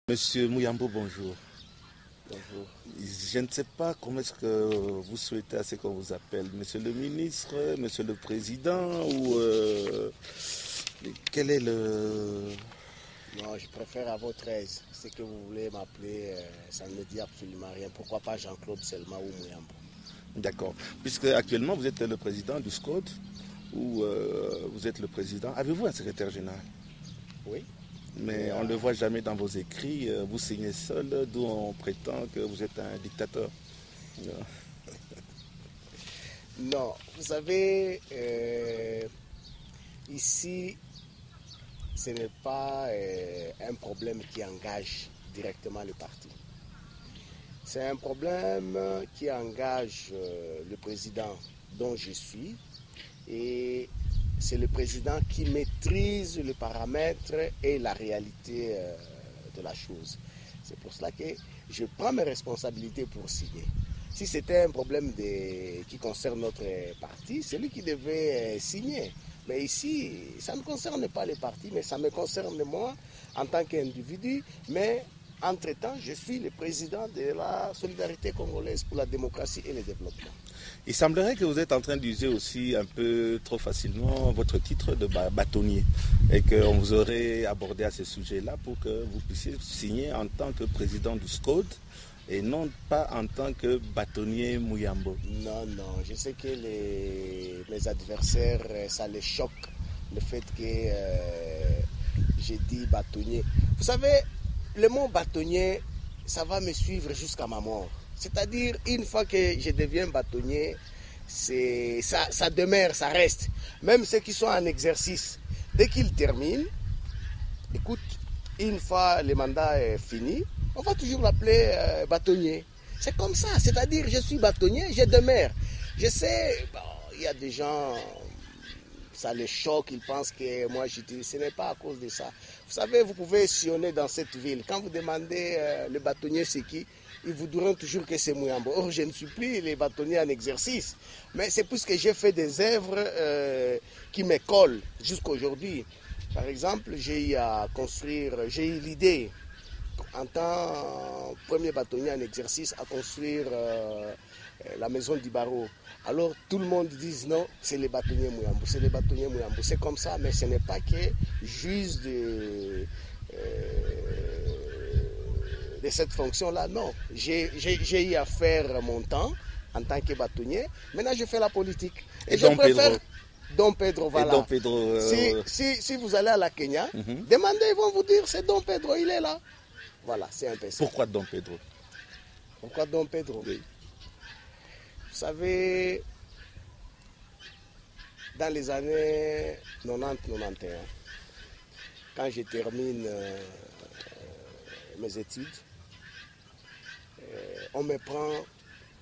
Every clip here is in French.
Monsieur Mouyambo, bonjour. Bonjour. Je ne sais pas comment est-ce que vous souhaitez à ce qu'on vous appelle. Monsieur le ministre, monsieur le président ou quel est le... Non, je préfère à votre aise. Ce que vous voulez m'appeler, ça ne me dit absolument rien. Pourquoi pas Jean-Claude Selma ou Mouyambo? D'accord. Puisque actuellement vous êtes le président du SCOD ou vous êtes le président. Avez-vous un secrétaire général? Oui. Mais on ne le voit jamais dans vos écrits. Vous signez seul, d'où on prétend que vous êtes un dictateur. Non, vous savez, ici, ce n'est pas un problème qui engage directement le parti. C'est un problème qui engage le président dont je suis, et c'est le président qui maîtrise le paramètre et la réalité de la chose. C'est pour cela que je prends mes responsabilités pour signer. Si c'était un problème qui concerne notre parti, c'est lui qui devait signer. Mais ici, ça ne concerne pas les partis, mais ça me concerne moi en tant qu'individu. Mais entre-temps, je suis le président de la Solidarité congolaise pour la démocratie et le développement. Il semblerait que vous êtes en train d'user aussi un peu trop facilement votre titre de bâtonnier et qu'on vous aurait abordé à ce sujet-là pour que vous puissiez signer en tant que président du SCOD et non pas en tant que bâtonnier Mouyambo. Non, je sais que mes adversaires, ça les choque le fait que j'ai dit bâtonnier. Vous savez, le mot bâtonnier, ça va me suivre jusqu'à ma mort. C'est-à-dire, une fois que je deviens bâtonnier, ça demeure, ça reste. Même ceux qui sont en exercice, dès qu'ils terminent, écoute, une fois le mandat est fini, on va toujours l'appeler bâtonnier. C'est comme ça, c'est-à-dire, je suis bâtonnier, je demeure. Je sais, il y a des gens, ça les choque, ils pensent que moi j'utilise. Ce n'est pas à cause de ça. Vous savez, vous pouvez sillonner dans cette ville. Quand vous demandez le bâtonnier c'est qui, ils vous diront toujours que c'est Mouyambo. Or, je ne suis plus les bâtonniers en exercice. Mais c'est puisque j'ai fait des œuvres qui me collent jusqu'à aujourd'hui. Par exemple, j'ai eu l'idée, en tant que premier bâtonnier en exercice, à construire la maison du barreau. Alors, tout le monde dit non, c'est les bâtonniers Mouyambo, c'est les bâtonniers Mouyambo. C'est comme ça, mais ce n'est pas que j'use de cette fonction-là, non. J'ai eu à faire mon temps en tant que bâtonnier. Maintenant, je fais la politique. Et je préfère Dom Pedro, voilà. Dom Pedro, si vous allez à la Kenya, demandez, ils vont vous dire, c'est Dom Pedro, il est là. Voilà, c'est un peu ça. Pourquoi Dom Pedro? Pourquoi Dom Pedro? Oui. Vous savez, dans les années 90-91, quand je termine mes études, on me prend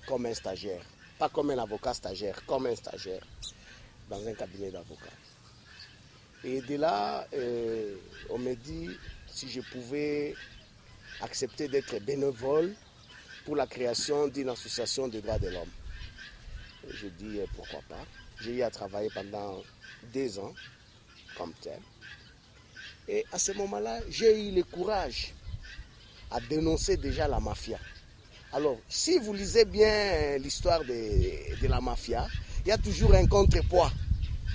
comme un stagiaire, pas comme un avocat stagiaire, comme un stagiaire dans un cabinet d'avocats. Et de là, on me dit si je pouvais accepter d'être bénévole pour la création d'une association des droits de l'homme. Je dis pourquoi pas. J'ai eu à travailler pendant 2 ans comme tel. Et à ce moment-là, j'ai eu le courage à dénoncer déjà la mafia. Alors, si vous lisez bien l'histoire de la mafia, il y a toujours un contrepoids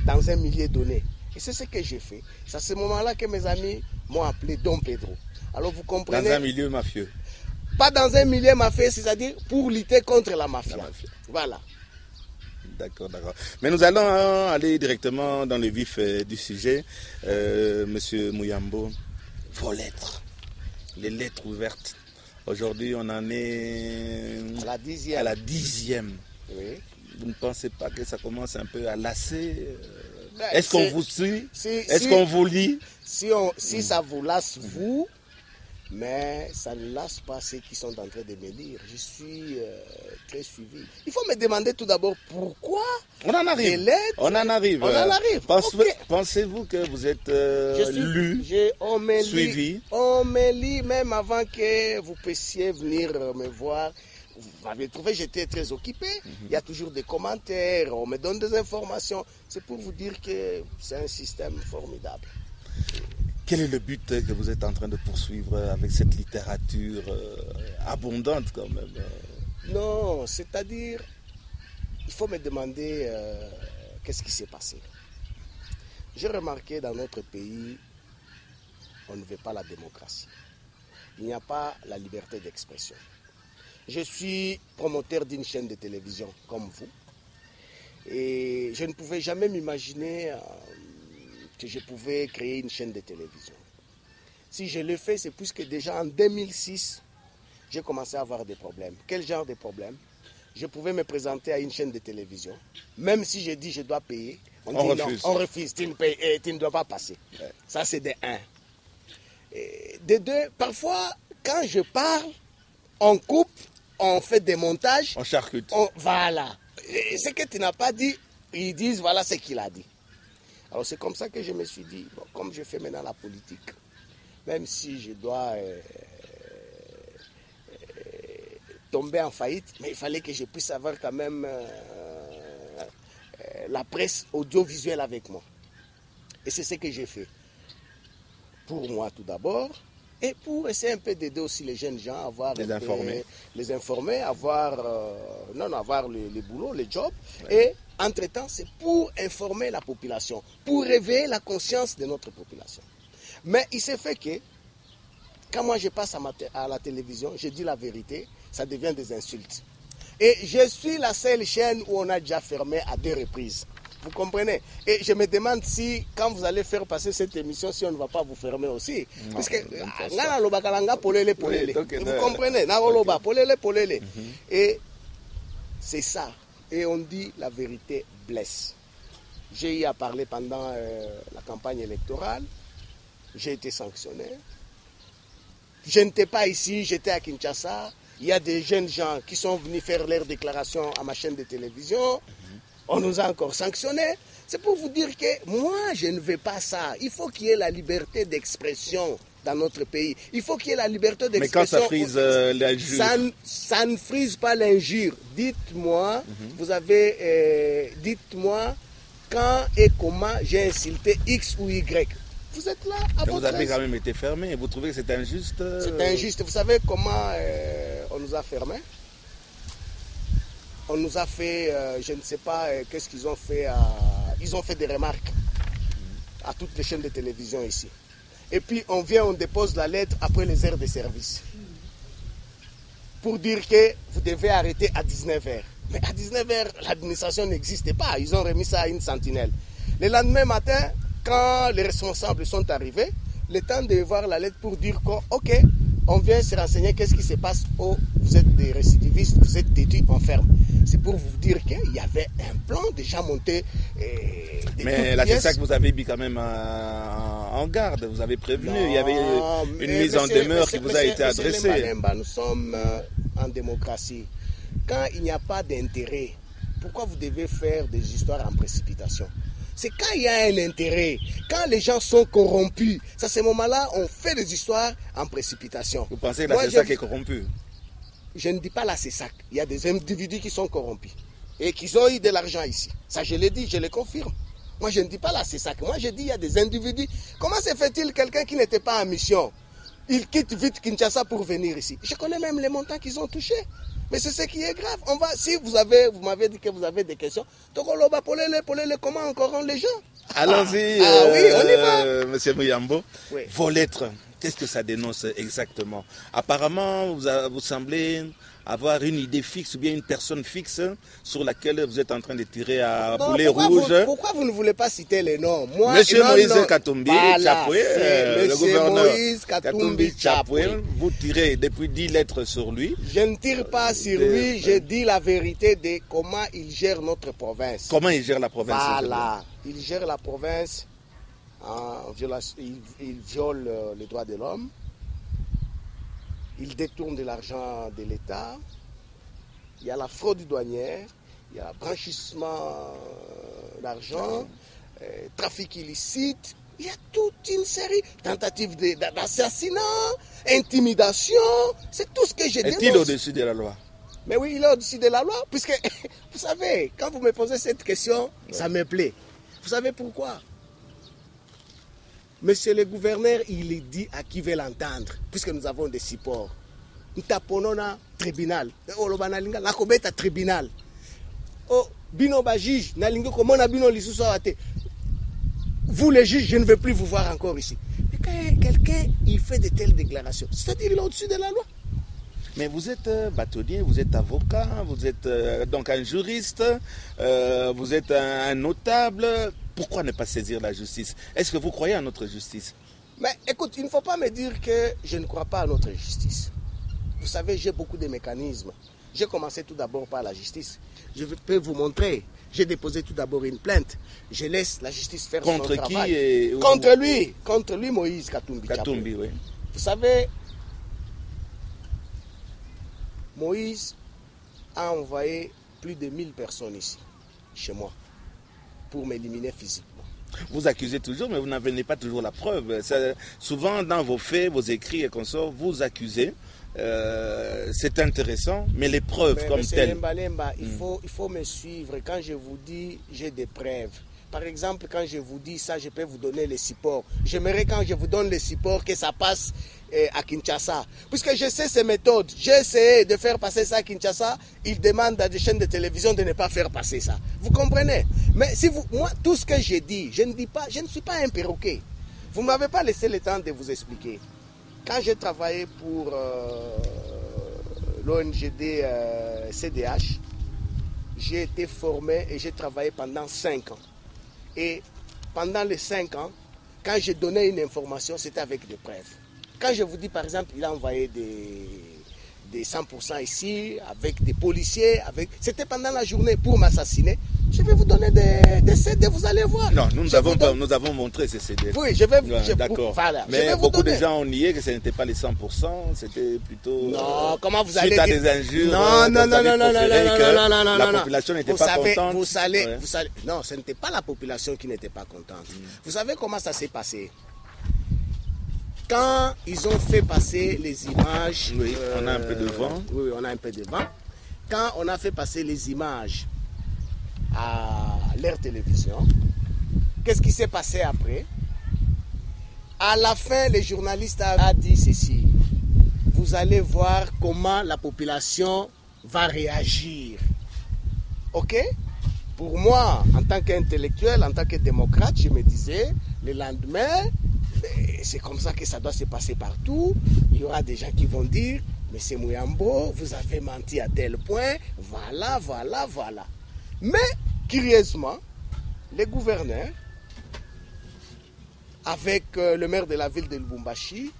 dans un milieu donné. Et c'est ce que j'ai fait. C'est à ce moment-là que mes amis m'ont appelé Dom Pedro. Alors vous comprenez. Dans un milieu mafieux. Pas dans un milieu mafieux, c'est-à-dire pour lutter contre la mafia. Voilà. D'accord. Mais nous allons aller directement dans le vif du sujet. Monsieur Mouyambo, vos lettres, les lettres ouvertes. Aujourd'hui, on en est à la 10e. Oui. Vous ne pensez pas que ça commence un peu à lasser? Est-ce qu'on vous suit? Est-ce qu'on vous lit? Si ça vous lasse, vous, mais ça ne lasse pas ceux qui sont en train de me lire. Je suis très suivi. Il faut me demander tout d'abord pourquoi. On en arrive. Les lettres, on en arrive. Pensez-vous que vous êtes lu, suivi? On me lit même avant que vous puissiez venir me voir. Vous m'avez trouvé, j'étais très occupé. Il y a toujours des commentaires, on me donne des informations. C'est pour vous dire que c'est un système formidable. Quel est le but que vous êtes en train de poursuivre avec cette littérature abondante quand même? Non, c'est-à-dire, il faut me demander qu'est-ce qui s'est passé. J'ai remarqué dans notre pays, on ne veut pas la démocratie. Il n'y a pas la liberté d'expression. Je suis promoteur d'une chaîne de télévision comme vous. Et je ne pouvais jamais m'imaginer que je pouvais créer une chaîne de télévision. Si je le fais, c'est puisque déjà en 2006, j'ai commencé à avoir des problèmes. Quel genre de problèmes? Je pouvais me présenter à une chaîne de télévision. Même si je dis je dois payer, on dit refuse. Non, on refuse, tu ne dois pas passer. Ça, c'est des 1. Des 2, parfois, quand je parle, on coupe, on fait des montages. On charcute. Voilà. Et ce que tu n'as pas dit, ils disent voilà ce qu'il a dit. Alors c'est comme ça que je me suis dit, bon, comme je fais maintenant la politique, même si je dois tomber en faillite, mais il fallait que je puisse avoir quand même la presse audiovisuelle avec moi. Et c'est ce que j'ai fait. Pour moi tout d'abord, et pour essayer un peu d'aider aussi les jeunes gens à avoir les informer, avoir le boulot, le job. Ouais. Et entre-temps, c'est pour informer la population, pour réveiller la conscience de notre population. Mais il s'est fait que, quand moi je passe à la télévision, je dis la vérité, ça devient des insultes. Et je suis la seule chaîne où on a déjà fermé à 2 reprises. Vous comprenez? Et je me demande si, quand vous allez faire passer cette émission, si on ne va pas vous fermer aussi. Non, parce que, vous comprenez? Et c'est ça. Et on dit la vérité blesse. J'ai eu à parler pendant la campagne électorale. J'ai été sanctionné. Je n'étais pas ici, j'étais à Kinshasa. Il y a des jeunes gens qui sont venus faire leur déclaration à ma chaîne de télévision. On nous a encore sanctionnés. C'est pour vous dire que moi, je ne veux pas ça. Il faut qu'il y ait la liberté d'expression dans notre pays. Il faut qu'il y ait la liberté d'expression. Mais quand ça frise l'injure, ça ne frise pas l'injure. Dites-moi, dites-moi quand et comment j'ai insulté X ou Y. Vous êtes là à votre Vous avez quand même été fermé. Vous trouvez que c'est injuste? C'est injuste. Vous savez comment on nous a fermés? On nous a fait, je ne sais pas qu'est-ce qu'ils ont fait. Ils ont fait des remarques à toutes les chaînes de télévision ici. Et puis on vient, on dépose la lettre après les heures de service. Pour dire que vous devez arrêter à 19h. Mais à 19h, l'administration n'existait pas. Ils ont remis ça à une sentinelle. Le lendemain matin, quand les responsables sont arrivés, le temps de voir la lettre pour dire que, ok, on vient se renseigner qu'est-ce qui se passe. Oh, vous êtes des récidivistes, vous êtes têtus, on ferme. C'est pour vous dire qu'il y avait un plan déjà monté. Mais là, c'est ça que vous avez mis quand même en garde. Vous avez prévenu. Il y avait une mise en demeure qui vous a été adressée. Nous sommes en démocratie. Quand il n'y a pas d'intérêt, pourquoi vous devez faire des histoires en précipitation? C'est quand il y a un intérêt, quand les gens sont corrompus. C'est à ce moment-là, on fait des histoires en précipitation. Vous pensez que la CESAC est corrompue? Je ne dis pas la CESAC. Il y a des individus qui sont corrompus et qui ont eu de l'argent ici. Ça, je l'ai dit, je le confirme. Moi, je ne dis pas la CESAC. Moi, je dis il y a des individus. Comment se fait-il quelqu'un qui n'était pas en mission? Il quitte vite Kinshasa pour venir ici. Je connais même les montants qu'ils ont touchés. Mais c'est ce qui est grave. Si vous m'avez dit que vous avez des questions, comment encore les gens? Allons-y, oui, on y va. Monsieur Muyambo. Oui. Vos lettres, qu'est-ce que ça dénonce exactement? Apparemment, vous semblez avoir une idée fixe ou bien une personne fixe sur laquelle vous êtes en train de tirer à boulet rouge. Pourquoi vous ne voulez pas citer les noms? Monsieur Moïse Katumbi Chapwe, le gouverneur Moïse Katumbi Chapwe, vous tirez depuis 10 lettres sur lui. Je ne tire pas sur lui, je dis la vérité de comment il gère notre province. Comment il gère la province? Voilà, il gère la province, il viole les droits de l'homme. Il détourne de l'argent de l'État. Il y a la fraude douanière, il y a le blanchissement d'argent, trafic illicite. Il y a toute une série de tentatives d'assassinat, intimidation. C'est tout ce que je dénonce. Est-il au-dessus de la loi? Mais oui, il est au-dessus de la loi. Puisque, vous savez, quand vous me posez cette question, ça me plaît. Vous savez pourquoi? Monsieur le gouverneur, il dit à qui veut l'entendre, puisque nous avons des supports. Nous tapons un tribunal. La tribunal. Oh, bino ba juge, nalingo comment na bino lisusu awate. Vous les juges, je ne veux plus vous voir encore ici. Mais quand quelqu'un il fait de telles déclarations, c'est-à-dire qu'il est au-dessus de la loi. Mais vous êtes bâtonnier, vous êtes avocat, vous êtes donc un juriste, vous êtes un notable. Pourquoi ne pas saisir la justice? Est-ce que vous croyez à notre justice? Mais écoute, il ne faut pas me dire que je ne crois pas à notre justice. Vous savez, j'ai beaucoup de mécanismes. J'ai commencé tout d'abord par la justice. Je peux vous montrer. J'ai déposé tout d'abord une plainte. Je laisse la justice faire son travail. Contre qui Contre lui, Moïse Katumbi. Katumbi, oui. Vous savez, Moïse a envoyé plus de 1000 personnes ici, chez moi, pour m'éliminer physiquement. Vous accusez toujours, mais vous n'avez pas toujours la preuve. Souvent, dans vos faits, vos écrits et consorts, vous accusez. C'est intéressant, mais les preuves comme telles. Il faut me suivre. Quand je vous dis, j'ai des preuves. Par exemple, quand je vous dis ça, je peux vous donner les supports. J'aimerais quand je vous donne les supports que ça passe à Kinshasa. Puisque je sais ces méthodes. J'ai essayé de faire passer ça à Kinshasa. Ils demandent à des chaînes de télévision de ne pas faire passer ça. Vous comprenez? Mais si vous, moi, tout ce que j'ai dit, je ne suis pas un perroquet. Vous ne m'avez pas laissé le temps de vous expliquer. Quand j'ai travaillé pour l'ONGD CDH, j'ai été formé et j'ai travaillé pendant 5 ans. Et pendant les 5 ans, quand je donnais une information, c'était avec des preuves. Quand je vous dis, par exemple, il a envoyé des 100% ici, avec des policiers, c'était pendant la journée pour m'assassiner. Je vais vous donner des CD, vous allez voir. Non, nous avons montré ces CD. Oui, je vais vous... D'accord. Voilà, mais beaucoup de gens ont nié que ce n'était pas les 100%, c'était plutôt... Non, comment vous allez dire... des injures, non, la population n'était pas contente. Vous savez, non, ce n'était pas la population qui n'était pas contente. Vous savez comment ça s'est passé? Quand ils ont fait passer les images... Oui, on a un peu de vent. Oui, on a un peu de vent. Quand on a fait passer les images à leur télévision, qu'est-ce qui s'est passé après? À la fin, les journalistes ont dit ceci. Vous allez voir comment la population va réagir. Ok? Pour moi, en tant qu'intellectuel, en tant que démocrate, je me disais, le lendemain, c'est comme ça que ça doit se passer partout. Il y aura des gens qui vont dire, Monsieur Mouyambo, vous avez menti à tel point, voilà. Mais, curieusement, les gouverneurs, avec le maire de la ville de Lubumbashi,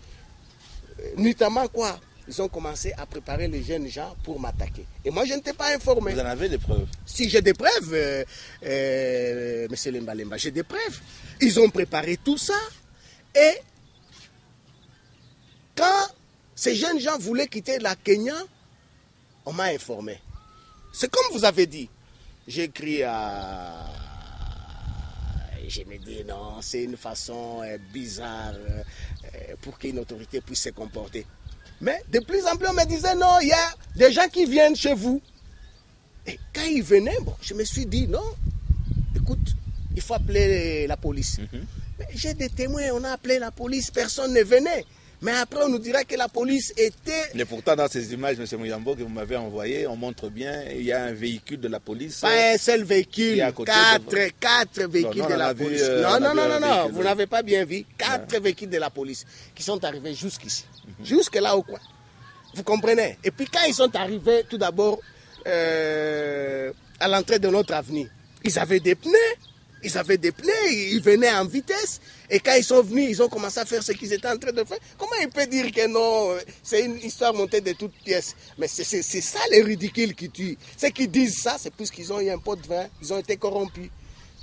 notamment quoi? Ils ont commencé à préparer les jeunes gens pour m'attaquer. Et moi, je n'étais pas informé. Vous en avez des preuves? Si j'ai des preuves, monsieur Lemba, j'ai des preuves. Ils ont préparé tout ça. Et quand ces jeunes gens voulaient quitter la Kenya, on m'a informé. C'est comme vous avez dit. J'ai écrit à... Je me dis non, c'est une façon bizarre pour qu'une autorité puisse se comporter. Mais de plus en plus, on me disait non, il y a des gens qui viennent chez vous. Et quand ils venaient, bon, je me suis dit non, écoute, il faut appeler la police. J'ai des témoins, on a appelé la police, personne ne venait. Mais après, on nous dirait que la police était... Mais pourtant, dans ces images, M. Mouyambo, que vous m'avez envoyées, on montre bien, il y a un véhicule de la police. Pas un seul véhicule, quatre véhicules de la police. Non, vous n'avez pas bien vu. 4 véhicules de la police qui sont arrivés jusqu'ici, jusque là au coin. Vous comprenez? Et puis quand ils sont arrivés, tout d'abord, à l'entrée de notre avenue, ils avaient des pneus. Ils venaient en vitesse. Et quand ils sont venus, ils ont commencé à faire ce qu'ils étaient en train de faire. Comment il peut dire que non, c'est une histoire montée de toutes pièces? Mais c'est ça les ridicules qui tuent. Ceux qui disent ça, c'est puisqu'ils ont eu un pot de vin, ils ont été corrompus.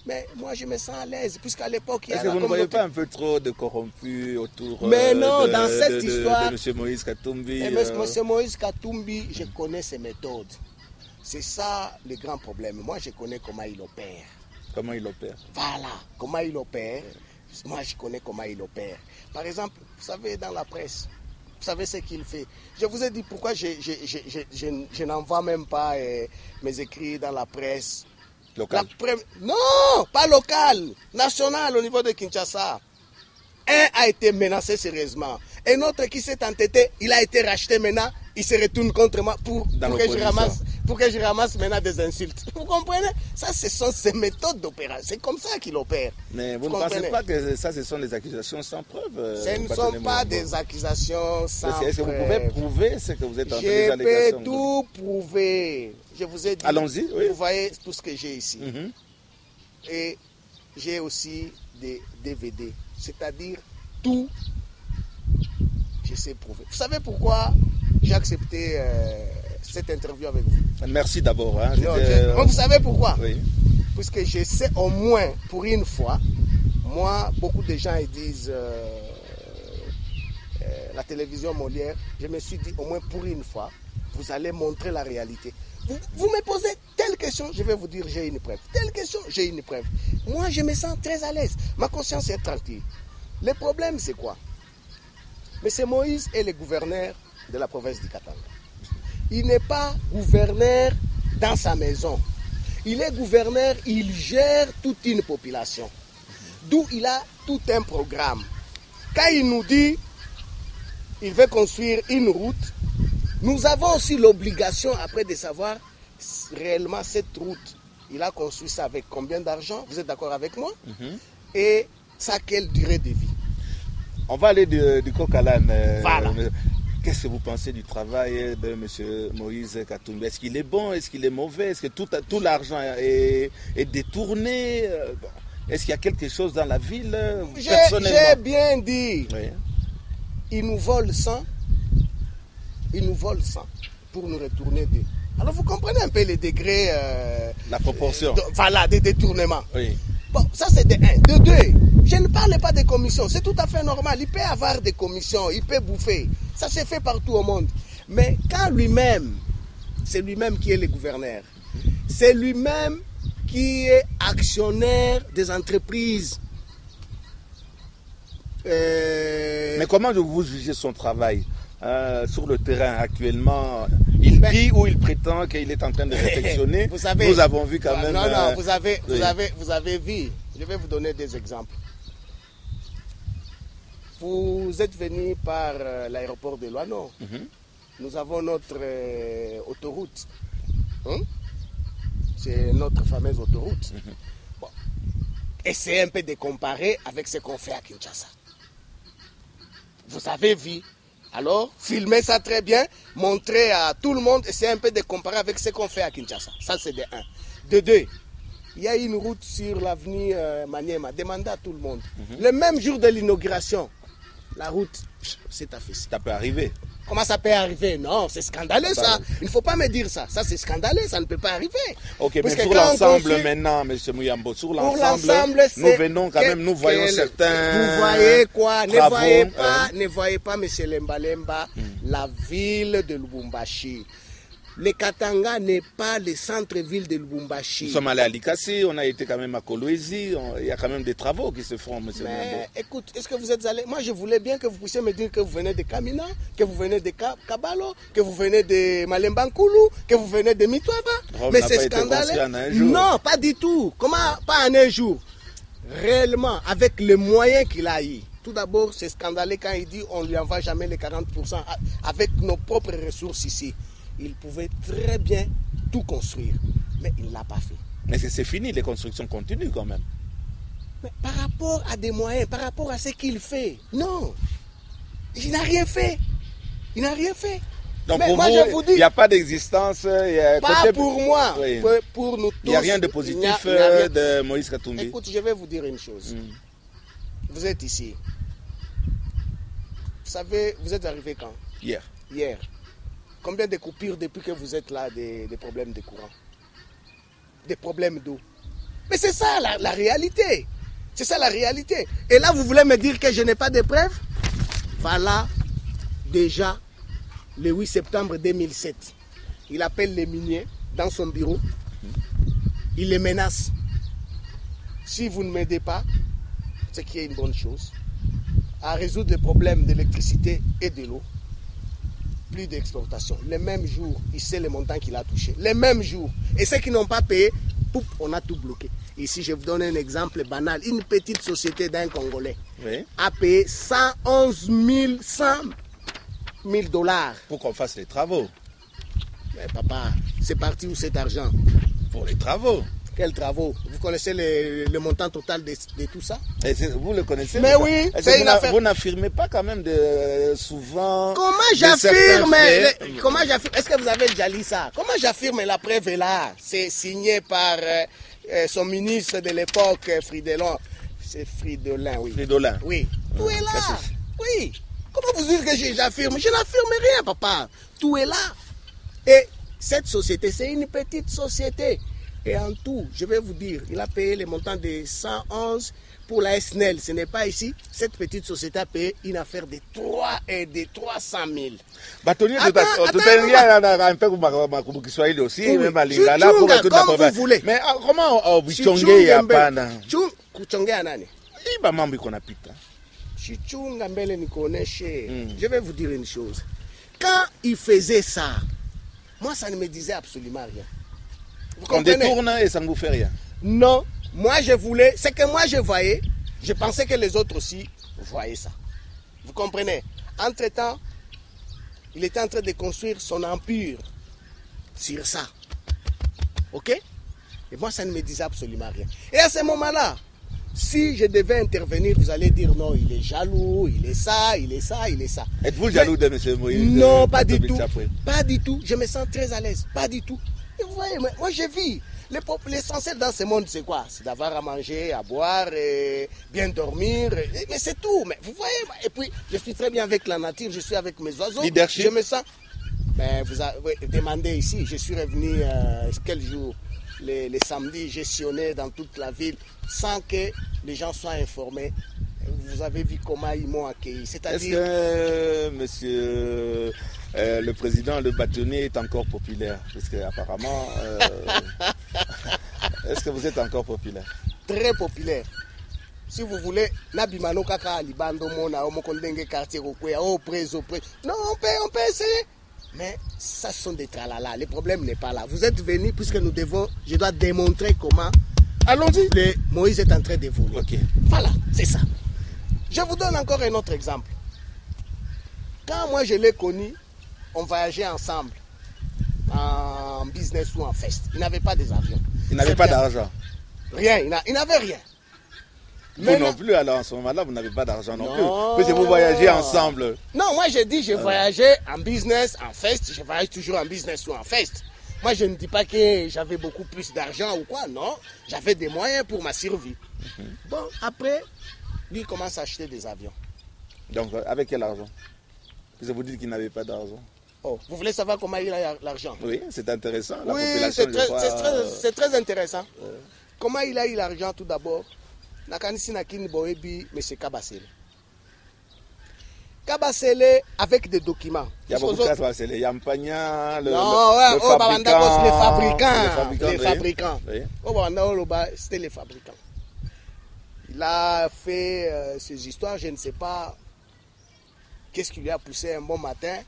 Mais moi, je me sens à l'aise, puisqu'à l'époque, il y a... Est-ce que vous ne voyez pas un peu trop de corrompus autour Mais non, dans cette histoire... de M. Moïse Katumbi M. Moïse Katumbi, je connais ses méthodes. C'est ça le grand problème. Moi, je connais comment il opère. Comment il opère? Voilà, comment il opère. Moi, je connais comment il opère. Par exemple, vous savez, dans la presse, vous savez ce qu'il fait. Je vous ai dit pourquoi je n'envoie même pas mes écrits dans la presse. Local? Non, pas local, national au niveau de Kinshasa. Un a été menacé sérieusement. Un autre qui s'est entêté, il a été racheté maintenant, il se retourne contre moi pour que je ramasse maintenant des insultes. Vous comprenez? Ça, ce sont ces méthodes d'opération. C'est comme ça qu'il opère. Mais vous ne pensez pas que ça, ce sont des accusations sans preuve? Ce ne sont pas des accusations sans preuve. Est-ce que vous pouvez prouver ce que vous êtes en train de dire? Je peux tout prouver. Je vous ai dit. Allons-y. Oui. Vous voyez tout ce que j'ai ici. Et j'ai aussi des DVD. C'est-à-dire tout, je sais prouver. Vous savez pourquoi j'ai accepté cette interview avec vous? Merci d'abord. Hein. Vous savez pourquoi? Oui. Puisque je sais au moins pour une fois, moi, beaucoup de gens ils disent la télévision Molière, je me suis dit au moins pour une fois, vous allez montrer la réalité. Vous me posez telle question, je vais vous dire j'ai une preuve. Telle question, j'ai une preuve. Moi, je me sens très à l'aise. Ma conscience est tranquille. Le problème, c'est quoi? M. Moïse est le gouverneur de la province du Katanga. Il n'est pas gouverneur dans sa maison. Il est gouverneur, il gère toute une population. D'où il a tout un programme. Quand il nous dit il veut construire une route, nous avons aussi l'obligation après de savoir réellement cette route, il a construit ça avec combien d'argent? Vous êtes d'accord avec moi? Et ça, quelle durée de vie? On va aller du coq à l'âne. Voilà. Qu'est-ce que vous pensez du travail de M. Moïse Katumbi? Est-ce qu'il est bon? Est-ce qu'il est mauvais? Est-ce que tout l'argent est détourné? Est-ce qu'il y a quelque chose dans la ville? J'ai bien dit. Oui. Ils nous volent 100. Ils nous volent 100 pour nous retourner 2. Alors vous comprenez un peu les degrés... la proportion. Des détournements. Oui. Bon, ça c'est de 1. De 2, je ne parle pas des commissions. C'est tout à fait normal. Il peut avoir des commissions, il peut bouffer. Ça se fait partout au monde. Mais quand lui-même, c'est lui-même qui est le gouverneur, c'est lui-même qui est actionnaire des entreprises. Mais comment vous jugez son travail sur le terrain actuellement? Il dit ou il prétend qu'il est en train de réflexionner. Vous savez, nous avons vu quand même... Non, vous avez vu. Je vais vous donner des exemples. Vous êtes venu par l'aéroport de Loano. Nous avons notre autoroute. C'est notre fameuse autoroute. Bon. Essayez un peu de comparer avec ce qu'on fait à Kinshasa. Vous avez vu. Alors, filmez ça très bien, montrez à tout le monde, essayez un peu de comparer avec ce qu'on fait à Kinshasa. Ça, c'est de 1. De 2, il y a une route sur l'avenue Maniema. Demandez à tout le monde. Le même jour de l'inauguration, la route, c'est affaissé. Ça peut arriver. Comment ça peut arriver? Non, c'est scandaleux ça. Il ne faut pas me dire ça. Ça, c'est scandaleux, ça ne peut pas arriver. Ok, mais sur l'ensemble maintenant, M. Mouyambo, sur l'ensemble, nous venons quand même, nous voyons certains... Vous voyez quoi? Travaux, ne voyez pas, M. Lemba, la ville de Lubumbashi. Le Katanga n'est pas le centre-ville de Lubumbashi. Nous sommes allés à Likasi, on a été quand même à Kolwezi, il y a quand même des travaux qui se font, M. Mouyambo. Écoute, est-ce que vous êtes allé? Moi, je voulais bien que vous puissiez me dire que vous venez de Kamina, que vous venez de Kabalo, que vous venez de Malembankulu, que vous venez de Mitwaba. Mais c'est scandaleux. Non, pas du tout. Comment pas en un jour? Réellement, avec les moyens qu'il a eu. Tout d'abord, c'est scandaleux quand il dit on ne lui envoie jamais les 40% avec nos propres ressources ici. Il pouvait très bien tout construire, mais il ne l'a pas fait. Mais c'est fini, les constructions continuent quand même. Mais par rapport à des moyens, par rapport à ce qu'il fait, non. Il n'a rien fait. Il n'a rien fait. Donc mais pour moi, je vous dis, il n'y a pas d'existence. Pas pour moi, oui. pour nous tous. Il n'y a rien de positif de Moïse Katumbi. Écoute, je vais vous dire une chose. Vous êtes ici. Vous savez, vous êtes arrivé quand? Hier. Hier. Combien de coupures depuis que vous êtes là, des problèmes de courant? Des problèmes d'eau? Mais c'est ça la réalité. C'est ça la réalité. Et là, vous voulez me dire que je n'ai pas de preuves? Voilà, déjà, le 8 septembre 2007, il appelle les miniers dans son bureau. Il les menace. Si vous ne m'aidez pas, ce qui est une bonne chose, à résoudre les problèmes d'électricité et de l'eau, plus d'exportation. Le même jour, il sait le montant qu'il a touché. Le même jour. Et ceux qui n'ont pas payé, poup, on a tout bloqué. Ici, je vous donne un exemple banal. Une petite société d'un Congolais a payé 111 000 dollars. Pour qu'on fasse les travaux. Mais papa, c'est parti où cet argent? Pour les travaux. Quels travaux? Vous connaissez le montant total de tout ça? Et vous le connaissez? Mais oui, c'est une affaire. Vous n'affirmez pas quand même souvent. Comment j'affirme? Comment j'affirme? Est-ce que vous avez déjà lu ça? Comment j'affirme? La preuve est là. C'est signé par son ministre de l'époque, Fridolin. C'est Fridolin, oui. Fridolin. Oui. Tout est là. Oui. Comment vous dites que j'affirme? Je n'affirme rien, papa. Tout est là. Et cette société, c'est une petite société. Et en tout, je vais vous dire, il a payé le montant de 111 pour la SNEL. Ce n'est pas ici. Cette petite société a payé une affaire de 300 000. Bâtonnier, un peu comme Kiswahili aussi, même à Lingala, comme vous voulez. Mais comment vous chongez ya pana? Kuchongea nani? Iba mambo iko napita. Chichunga mbele nikoneshe. Je vais vous dire une chose. Quand il faisait ça, moi ça ne me disait absolument rien. On détourne et ça ne vous fait rien. Non, moi je voulais, c'est que moi je voyais, je pensais que les autres aussi voyaient ça. Vous comprenez? Entre-temps, il était en train de construire son empire sur ça. Ok? Et moi ça ne me disait absolument rien. Et à ce moment-là, si je devais intervenir, vous allez dire non, il est jaloux, il est ça, il est ça, il est ça. Êtes-vous jaloux de M. Moïse? Non, pas du tout. Pas du tout. Je me sens très à l'aise. Pas du tout. Et vous voyez, moi je vis. L'essentiel dans ce monde, c'est quoi? C'est d'avoir à manger, à boire, et bien dormir. Mais c'est tout. Mais vous voyez, et puis je suis très bien avec la nature, je suis avec mes oiseaux. Leadership. Je me sens. Ben, vous avez demandé ici, je suis revenu quel jour? Les samedis gestionnaires dans toute la ville sans que les gens soient informés. Vous avez vu comment ils m'ont accueilli. C'est-à-dire... Est-ce que monsieur le président, le bâtonnier est encore populaire? Parce qu'apparemment... est-ce que vous êtes encore populaire? Très populaire. Si vous voulez, Nabimano Kaka, Libando, Mona, Omokondenge, quartier, preso. Non, on peut essayer. Mais ça sont des tralala. Le problème n'est pas là. Vous êtes venus puisque je dois démontrer comment. Allons-y. Moïse est en train d'évoluer. Ok. Voilà, c'est ça. Je vous donne encore un autre exemple. Quand moi je l'ai connu, on voyageait ensemble en business ou en fest. Il n'avait pas des avions. Il n'avait pas d'argent. Rien, il n'avait rien. Vous non plus, alors en ce moment-là, vous n'avez pas d'argent non plus. Puisque vous voyagez ensemble. Non, moi j'ai dit, je voyageais en business, en fest. Je voyage toujours en business ou en fest. Moi je ne dis pas que j'avais beaucoup plus d'argent ou quoi, non. J'avais des moyens pour ma survie. Bon, après, lui il commence à acheter des avions. Donc, avec quel argent? Puisque vous dites qu'il n'avait pas d'argent. Oh, vous voulez savoir comment il a l'argent? Oui, c'est intéressant. Oui, c'est très intéressant. Comment il a eu l'argent tout d'abord? Nakanisi Nakini Boebi, M. Kabasele. Kabasele avec des documents. Il y a beaucoup de Kabasele. Il y a Mpagna, le fabricants. C'était les fabricants. Il a fait ces histoires, je ne sais pas qu'est-ce qui lui a poussé un bon matin.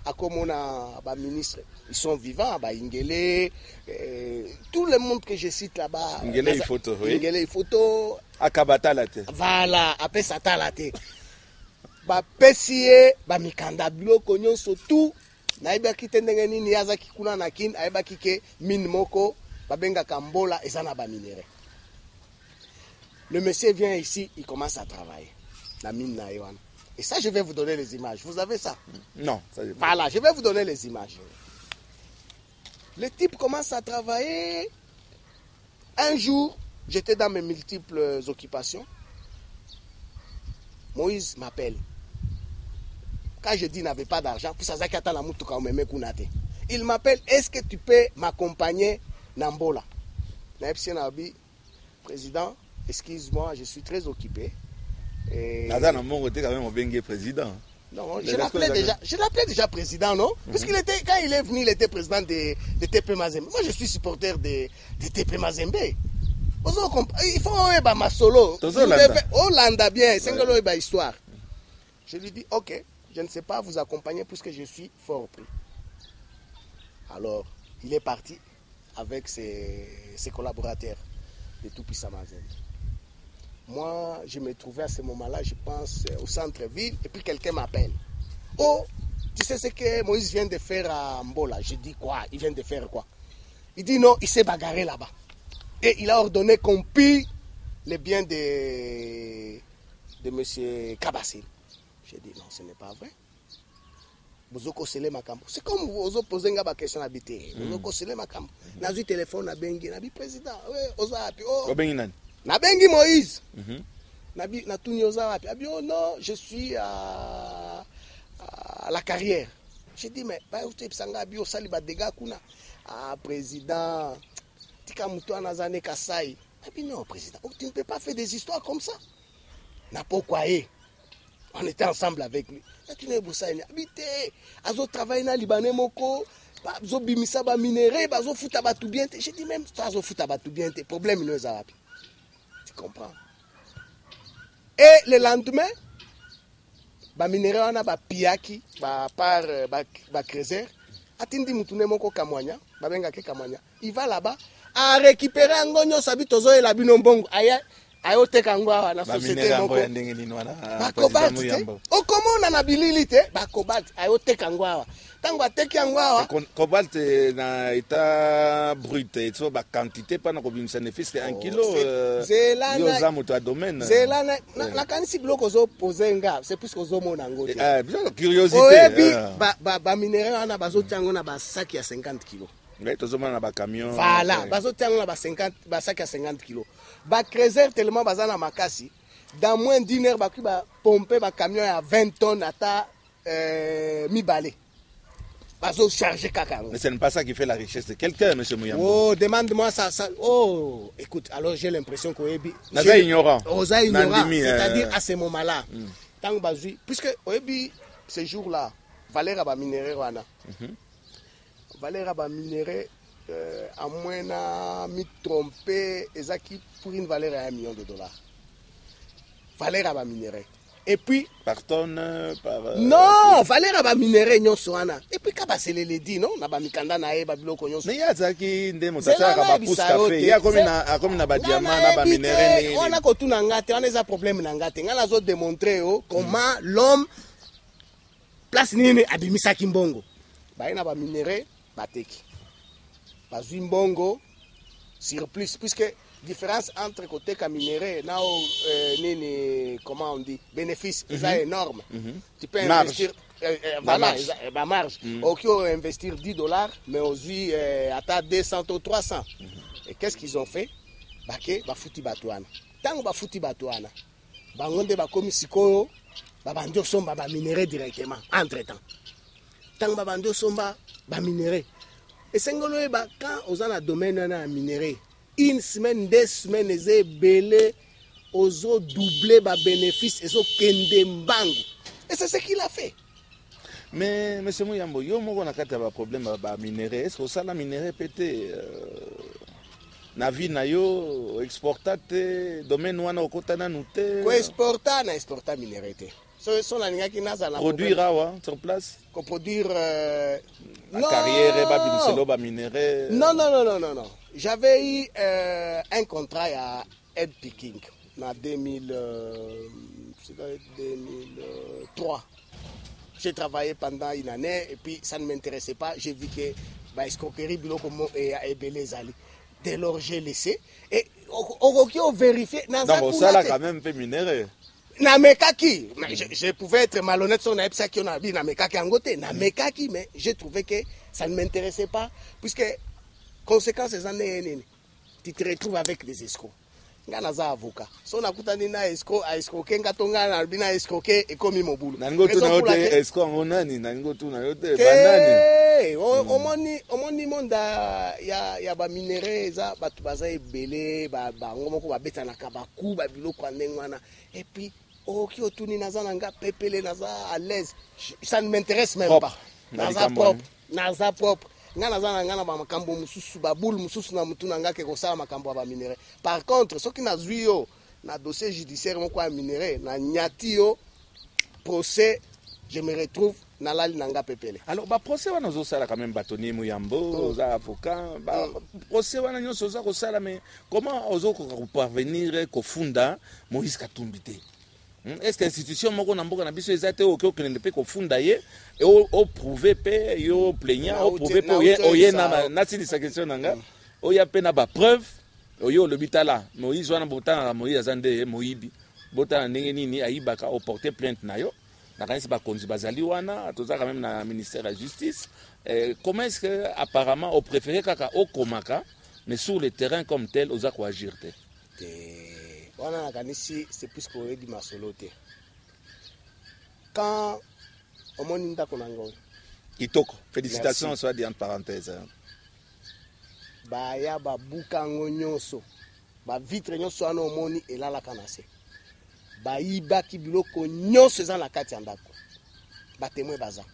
À comme on a ministre, ils sont vivants, Ingele, tout le monde que je cite là-bas. Ingele photo, oui. Ingele photo. Akabata la tête. Voilà, après ça t'a la tête. Pesie, mikanda biloko nyonso tout. Naïba ki tendenge nini yaza kikuna na kin, aiba kike mine moko, babenga kambola ezana ba minéraux. Le monsieur vient ici, il commence à travailler. La mine na yoana. Et ça, je vais vous donner les images. Vous avez ça? Non. Ça, voilà, je vais vous donner les images. Le type commence à travailler. Un jour, j'étais dans mes multiples occupations. Moïse m'appelle. Quand je dis qu'il n'avait pas d'argent, il m'appelle, est-ce que tu peux m'accompagner Nambola? Président, excuse-moi, je suis très occupé. Président. Non, je l'appelais déjà président, non? Parce qu'il était, quand il est venu, il était président de TP Mazembe. Moi, je suis supporter de TP Mazembe. Il faut ma solo. Hollanda bien, c'est une histoire. Je lui dis, ok, je ne sais pas vous accompagner puisque je suis fort pris. Alors, il est parti avec ses collaborateurs de tout Mazembe. Moi, je me trouvais à ce moment-là, je pense, au centre-ville, et puis quelqu'un m'appelle. Oh, tu sais ce que Moïse vient de faire à Mbola? Je dis quoi? Il vient de faire quoi? Il dit non, il s'est bagarré là-bas. Et il a ordonné qu'on pille les biens de M. Kabassil. J'ai dit non, ce n'est pas vrai. C'est comme vous posez une question habitée. Vous posez ma camp. N'a eu téléphone à Bengi, n'a président. Na Bengi Moïse. Na Touni Ozawapi. Oh non, je suis à la carrière. J'ai dit mais bah vous psanga bio sali ba dégâts kuna. Ah président, tika muto anazane kasai. Non président, tu ne peux pas faire des histoires comme ça. N'a pas quoi. On était ensemble avec lui. Tu n'es pas habité. Azo travaille na Libanais moko. Azo bimisa ba minéré. Azo futa ba tout bien. J'ai dit même ça azo futa ba tout bien. Problème nous a. Tu comprends? Et le lendemain, ba minéré on a ba piaki, ba par ba creuser. Atindi mutune moko kamwanya. Ba benga ke kamwanya. Il va là-bas à récupérer un gonyo sabi tozo et la binombongo. Aya. Ayoteka ngwa na société moko bakobalt o comment on a nabilité bakobalt ayoteka ngwa tango ateki ngwa cobalt na état brut et so ba quantité pas na kobimisa ne fils 1 kilo yo za moto a domaine zela na kanisi bloko zo poser nga c'est plus que zo mona ngoti curiosité ba minéraux ana bazo tango na ba sac ya 50 kg. Voilà, ba sac à 50 kg. Ba creuser tellement bazana makasi. Dans moins d'une heure, ba pomper ba camion à 20 tonnes ata mi balé. Bazo charger kaka. Mais ce n'est pas ça qui fait la richesse de quelqu'un, monsieur Mouyambo. Oh, demande-moi ça. Oh, écoute, alors j'ai l'impression qu'on est ignorant. C'est-à-dire à ce moment-là. Tant bazui, puisque oebi ces jours-là, Valère ba minéré wana. Valère ba minéré à moins na mi trompé ezaki pour une valeur à $1 million. Valère ba minéré. Et puis par tonne par non, Valère ba minéré nyonso wana. Et puis kabasele le dit non, na ba mikanda na e ba biloko nyonso. Mais yazaki ndemo tata ka ba pousse café. Ya comme na ba diamant na ba minéré ni. On a ko tuna ngate, on a des problèmes na ngate. Ngala zo démontrer comment l'homme place nini abimisa kimbongo. Ba ina ba minéré bateki. Bazui mbongo surplus puisque différence entre côté minéré na nini comment on dit bénéfice c'est énorme. Tu peux investir voilà ma marge. OK investir $10 mais aussi à 200 ou 300. Et qu'est-ce qu'ils ont fait? Baké ba futi batouana. Tango ba futi batouana. Bangonde ba komi sikoyo ba bandio somba ba minéré directement entre-temps. Tango ba bandio somba ba minéré. Et sengolo eba quand aux a domaine na minéré, une semaine, 2 semaines, les belé, ozo doublé ba bénéfice, et zo kende mbangu. Et c'est ce qu'il a fait. Mais monsieur Mouyambo, yo moko na kata ba problème ba minéré, est-ce que ça la minéré pété na vie na yo exportate domaine wana okotana nuté. Ko exporta na exporta minéré té. So na ninga ki naza na produire awa sur place. Ko produire la carrière ba bimiselo ba minéré. Non. J'avais eu un contrat à Ed Picking en 2003. J'ai travaillé pendant une année et puis ça ne m'intéressait pas. J'ai vu que escroquerie biloko et ebele zali. Dès lors j'ai laissé et on vérifié. Donc ça là quand même fait minéré. Namekaki, je pouvais être malhonnête sur na epsa qui on a dit namekaki en côté, namekaki mais j'ai trouvé que ça ne m'intéressait pas puisque conséquences des années tu te retrouves avec des escrocs. Ngana za avocat. So nakutani na escroc a escroquer ngatonga na bina escroquer et comme mobulu. Nango tu na yote escroc ngonani nango tu na yote banani. Omoni monda ya ba minéré za batu baza ebele ba ngomoko ba beta na kabaku ba biloko ndengwana et puis qui otuni naza nanga pepele naza à l'aise. Ça ne m'intéresse même pas. Naza propre. Ngana za ngana ba makambo mususu ba boule mususu na mutu nanga ke ko sala makambo ba minéré. Par contre, ce qui na zuyo na dossier judiciaire moko ya minéré na nyati yo procès je me retrouve nalali nanga pepele. Alors ba procès wana zo sala quand même bâtonnier Muyambo, aux avocat, ba procès wana nyonso za ko sala mais comment ozo ko parvenir ko funda Moïse Katumbi te? Est-ce que l'institution moko na mboka na biso ezate oke okende pe ko funda ye et o prouver pe yo plaignant o prouver pe oye na silisa question nanga oya pe na ba preuve oyo le bitala Moïse wana botana Moïse azande moyibi botana ndenge nini ayibaka o porter plainte na yo na kanisi ba konzi bazali wana toza quand même na ministère de la justice. Comment est-ce que apparemment au préféré kaka o komaka mais sur le terrain comme tel oza ko agir te? Wana na kanisi c'est plus qu'on dit masoloté. Quand au monde ndako nango Kitoko, félicitations soit dit en parenthèse. Ba ya ba bukango nyonso ba vitre nyonso ana omoni elala kanase ba ibaki biloko nyonso eza na kati ya ndako ba témoin baza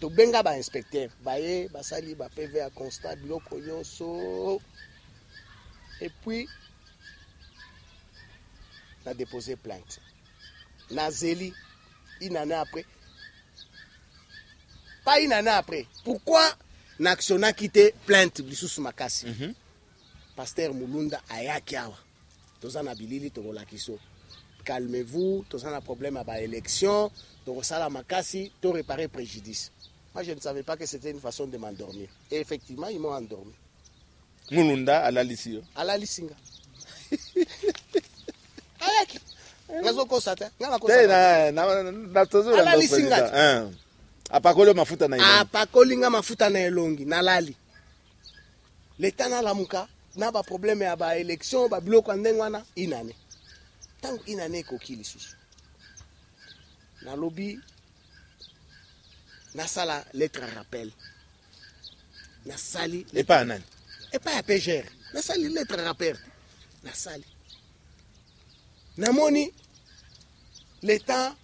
to benga ba inspecteur ba ye basali ba PV à constat biloko nyonso et puis na déposé plainte na zeli une année après pas une année après pourquoi n'actionna quitté plainte lisusu makasi pasteur Mulunda ayaki awa tozana bilili tokola kiso calmez-vous tozana problème à ba élection tokosala makasi to réparer préjudice. Moi je ne savais pas que c'était une façon de m'endormir et effectivement ils m'ont endormi. Mulunda ala lisio ala lisinga ayaki ngazo kosata ngala kosata na tozo la président apakoli mafuta na elongi apakoli nga mafuta na elongi nalali leta na lamuka na ba problème ya ba élection ba biloko ndengwana inane tango inane koki lisusu na lobby na sala lettre rappel na sali et pas nani et pas à PGR na sali lettre rappel na sali na moni l'état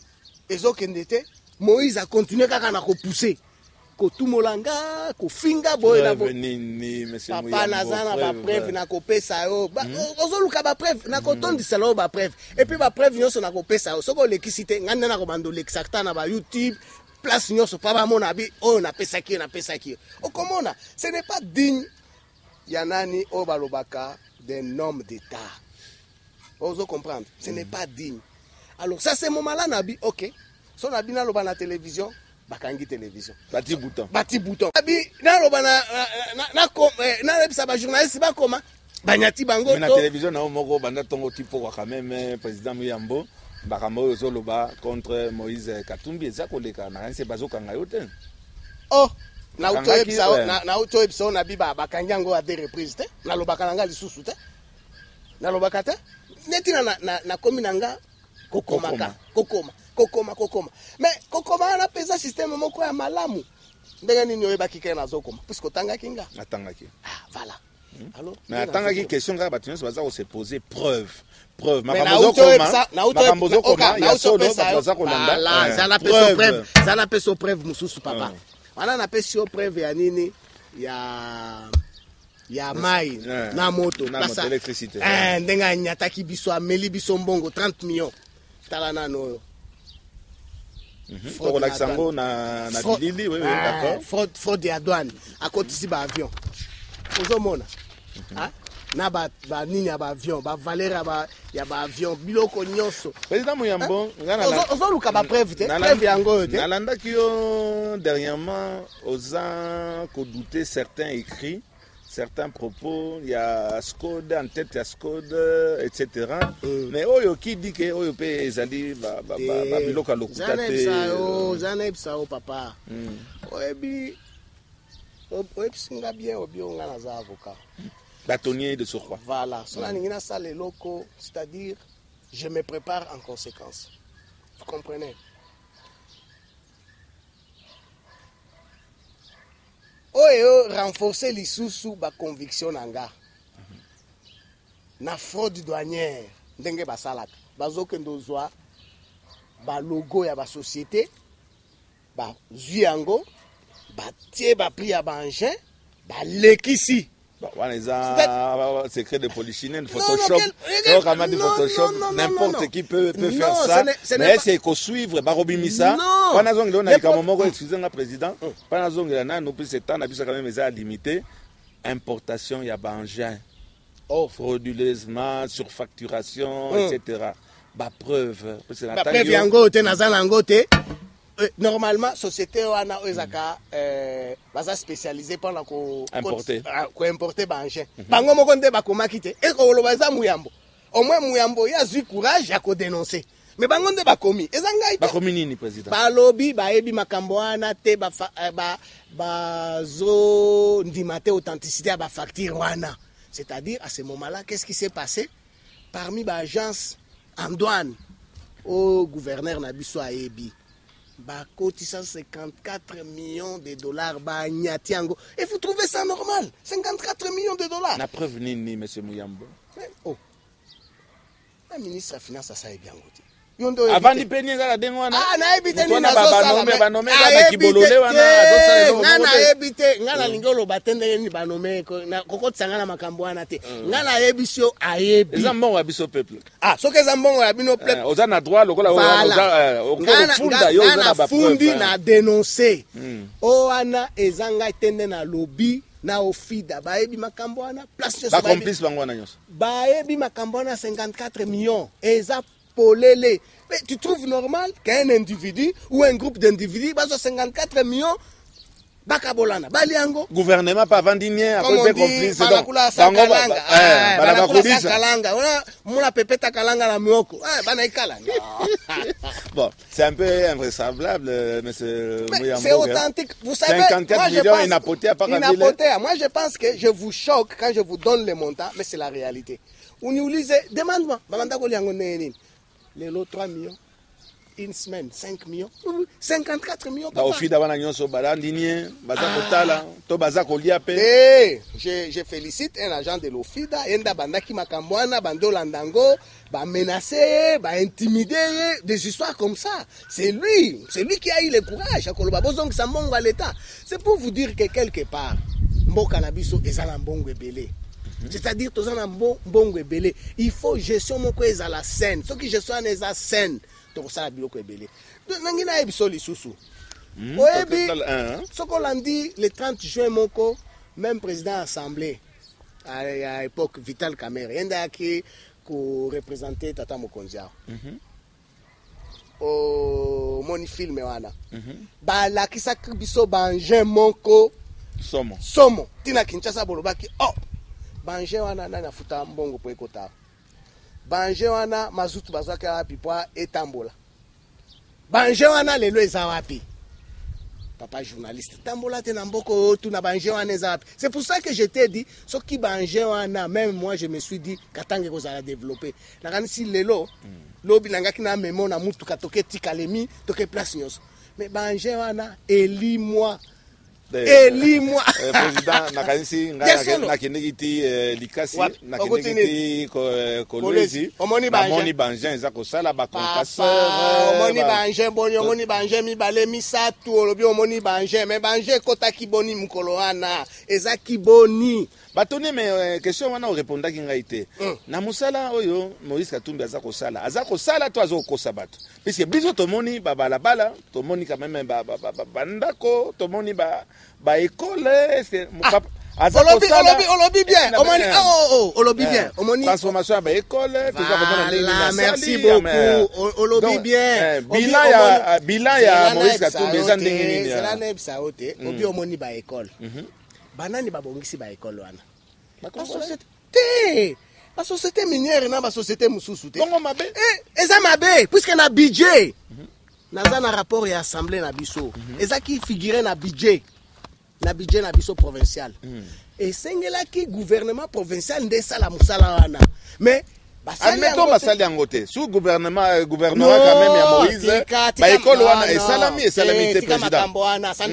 ezokende te Moïse a continué kaka na ko pousser ko tumolanga ko finga boy na bo nini monsieur papa nazana ba preuve na ko pesa yo ozoluka ba preuve na ko tondisa lo ba preuve et puis ba preuve nyonso na ko pesa yo soko lekisite nganda na ko bando l'exacta na ba YouTube place nyonso pa ba mona bi o na pesa ki o komona ce n'est pas digne ya nani o balobaka d'un homme d'état ozo comprendre ce n'est pas digne. Alors ça c'est mon malin nabi OK. So na bina loba na télévision bakangi télévision bati bouton abi na loba na lebisa ba journaliste ba koma banyati bango na télévision na moko banda tongo tipo kwa quand même président Muyambo bakambo zo loba contre Moïse Katumbi eza koleka na nse bazokanga yote oh na auto ebisa na biba bakangi yango à deux reprises te na loba kananga lisusu te na loba kata neti na komi nanga kokoma mais kokoma na pesa système moko ya malamu ndenge nini oyebaki ke nazokoma puisque tangaki nga atangaki voilà alors mais atangaki question ka batunyo baza ko se poser preuve makambo zokoma ya solo baza kolanda zana peso preuve mususu papa wana na peso preuve ya nini ya mai na moto na électricité ndenga nyataki biso ameli biso mbongo 30 millions tala nano Pour l'accent na bilili oui d'accord fraude ya douane akotisi ba avion ozomona na ba nini ya ba avion ba valeur ya ba avion biloko nyonso président Muyambo ngana ozoluka ba preuve te preuve yango te nalanda ki dernièrement osa ko douter certains écrits certains propos, il y a Scode, en tête il y a Scode, etc. Mais oyo qui dit que oyo pe ezali ba biloko lokutate. Zaneb sao papa. Oyebi singa bien obio nga na za avocat. Bâtonnier de surcroît. Voilà, cela ningina ça les locaux, c'est-à-dire je me prépare en conséquence. Vous comprenez? Oyo renforcer lisusu ba conviction nanga na fraude douanière ndenge basalaka bazokendo zwa ba logo ya ba société ba zwi yango ba tie ba prix ya ba engin ba lekisi Bon, on les a secret de polichinelle, Photoshop, n'importe qui peut faire ça. Mais c'est qu'on suivre, Barobimisa. Excusez-moi, président. Pendant nous plus c'est temps, on quand même limité. Importation, il y a engin. Frauduleusement, surfacturation, etc. Bah preuve. La preuve, yangote, nazal angote. Normalement, société wana ezaka baza spécialisé pendant ko importer bangé. Bango moko nde bakoma kite. E ko lobaza muyambo. Au moins muyambo ya zu courage ya ko dénoncer. Mais bango nde bakomi. Ezanga ite. Bakomi nini président? Ba lobby ba ebi makambo wana te ba zo ndimate authenticité ba facture wana. C'est-à-dire à ce moment-là, qu'est-ce qui s'est passé parmi les agences en douane au gouverneur Nabiso Aebi? Bah, 54 millions de dollars, bah, nyatiango. Et vous trouvez ça normal? 54 millions de dollars. La preuve ni, M. Mouyambo. Oh. La ministre des Finances a ça bien goûté. Avant de payer la dengue, na ebité ni na banome na kibolole wana na ebité ngana lingolo batende ni banome na kokotanga na makambo wana te ngana ebisio ayebi ezambongo abiso peuple soki ezambongo ya bino peuple oza na droit lokola funda yo na fundi na dénoncer o wana ezanga tende na lobby na ofida baebi makambo wana place ba complice bango wana nyos baebi makambo wana 54 millions eza polele. Mais tu trouves normal qu'un individu ou un groupe d'individus bas 54 millions bakabolana baliango gouvernement pas vendinier après complice donc kalanga ona mula pepeta kalanga na mioko bana ikala. Bon, c'est un peu invraisemblable monsieur Mouyambo. C'est authentique. Vous savez 54 millions inapoté à part moi je pense que je vous choque quand je vous donne le montant mais c'est la réalité. On nous lise demande-moi balanda ko liango neni. Les lots 3 millions, une semaine, 5 millions, 54 millions. Je félicite un agent de l'OFIDA, Enda Bandaki Makambouana, Bando Landango, menacer, intimider, des histoires comme ça. C'est lui qui a eu le courage. À l'État. C'est pour vous dire que quelque part, Mboka Nabiso est un bon belé. C'est-à-dire que il faut gestion moko ezala scène. Ce qui gestion eza scène. Donc ça biloko ebele. Nangina ebiso lisusu. Oyebi ce qu'on l'a dit le 30 juin moko même président assemblée à l'époque Vital Kamerhe yenda qui représenter Tata Mokonzi. Au moni film wana. Ba la kisaka biso banje moko somo. Tina Kinshasa bolobaki Banje wana na futa mbongo po ekota. Banje wana mazutu bazaka wapi po etambola. Banje wana lelo eza wapi? Papa journaliste tambola te na mboko tu na banje wana eza wapi? C'est pour ça que je t'ai dit ce qui banje wana même moi je me suis dit katange ko za développer. Na kanisi lelo lobi nangaki na memo na mutu katoke tikalemi toke place nyos. Mais banje wana eli moi Elis-moi. Président Nakanisi Nakenegiti Likasi Nakenegiti Kolezi Omoni Banjen Ezako Sala Bakonkasseur Omoni Banjen Boni Omoni Banjen Mi Bale Mi Satu Olobi Omoni Banjen Mais Banjen Kota Kiboni Mukoloana Ezaki Boni Batoni mais question wana répondra ki ngaite na musala oyo Moïse Katumbi azako sala to azoko sabato parce que biso tomoni balabala tomoni quand même bandako tomoni ba école c'est papa Olobi bien Olobi bien transformation ba école merci beaucoup Olobi bien bilan ya Moïse Katumbi za ndenge nini c'est la nebisa ote obi omoni ba école banani babongisi ba école wana la société minière na ba société mususu te bongo mabe eza mabe puisque na budget naza na rapport ya assemblée na biso eza qui figurer na budget na biso provincial et sengelaki gouvernement provincial nde sala musala wana mais admettons basali yango te sous gouvernement quand même ya Moïse ba école wana et salami te président ça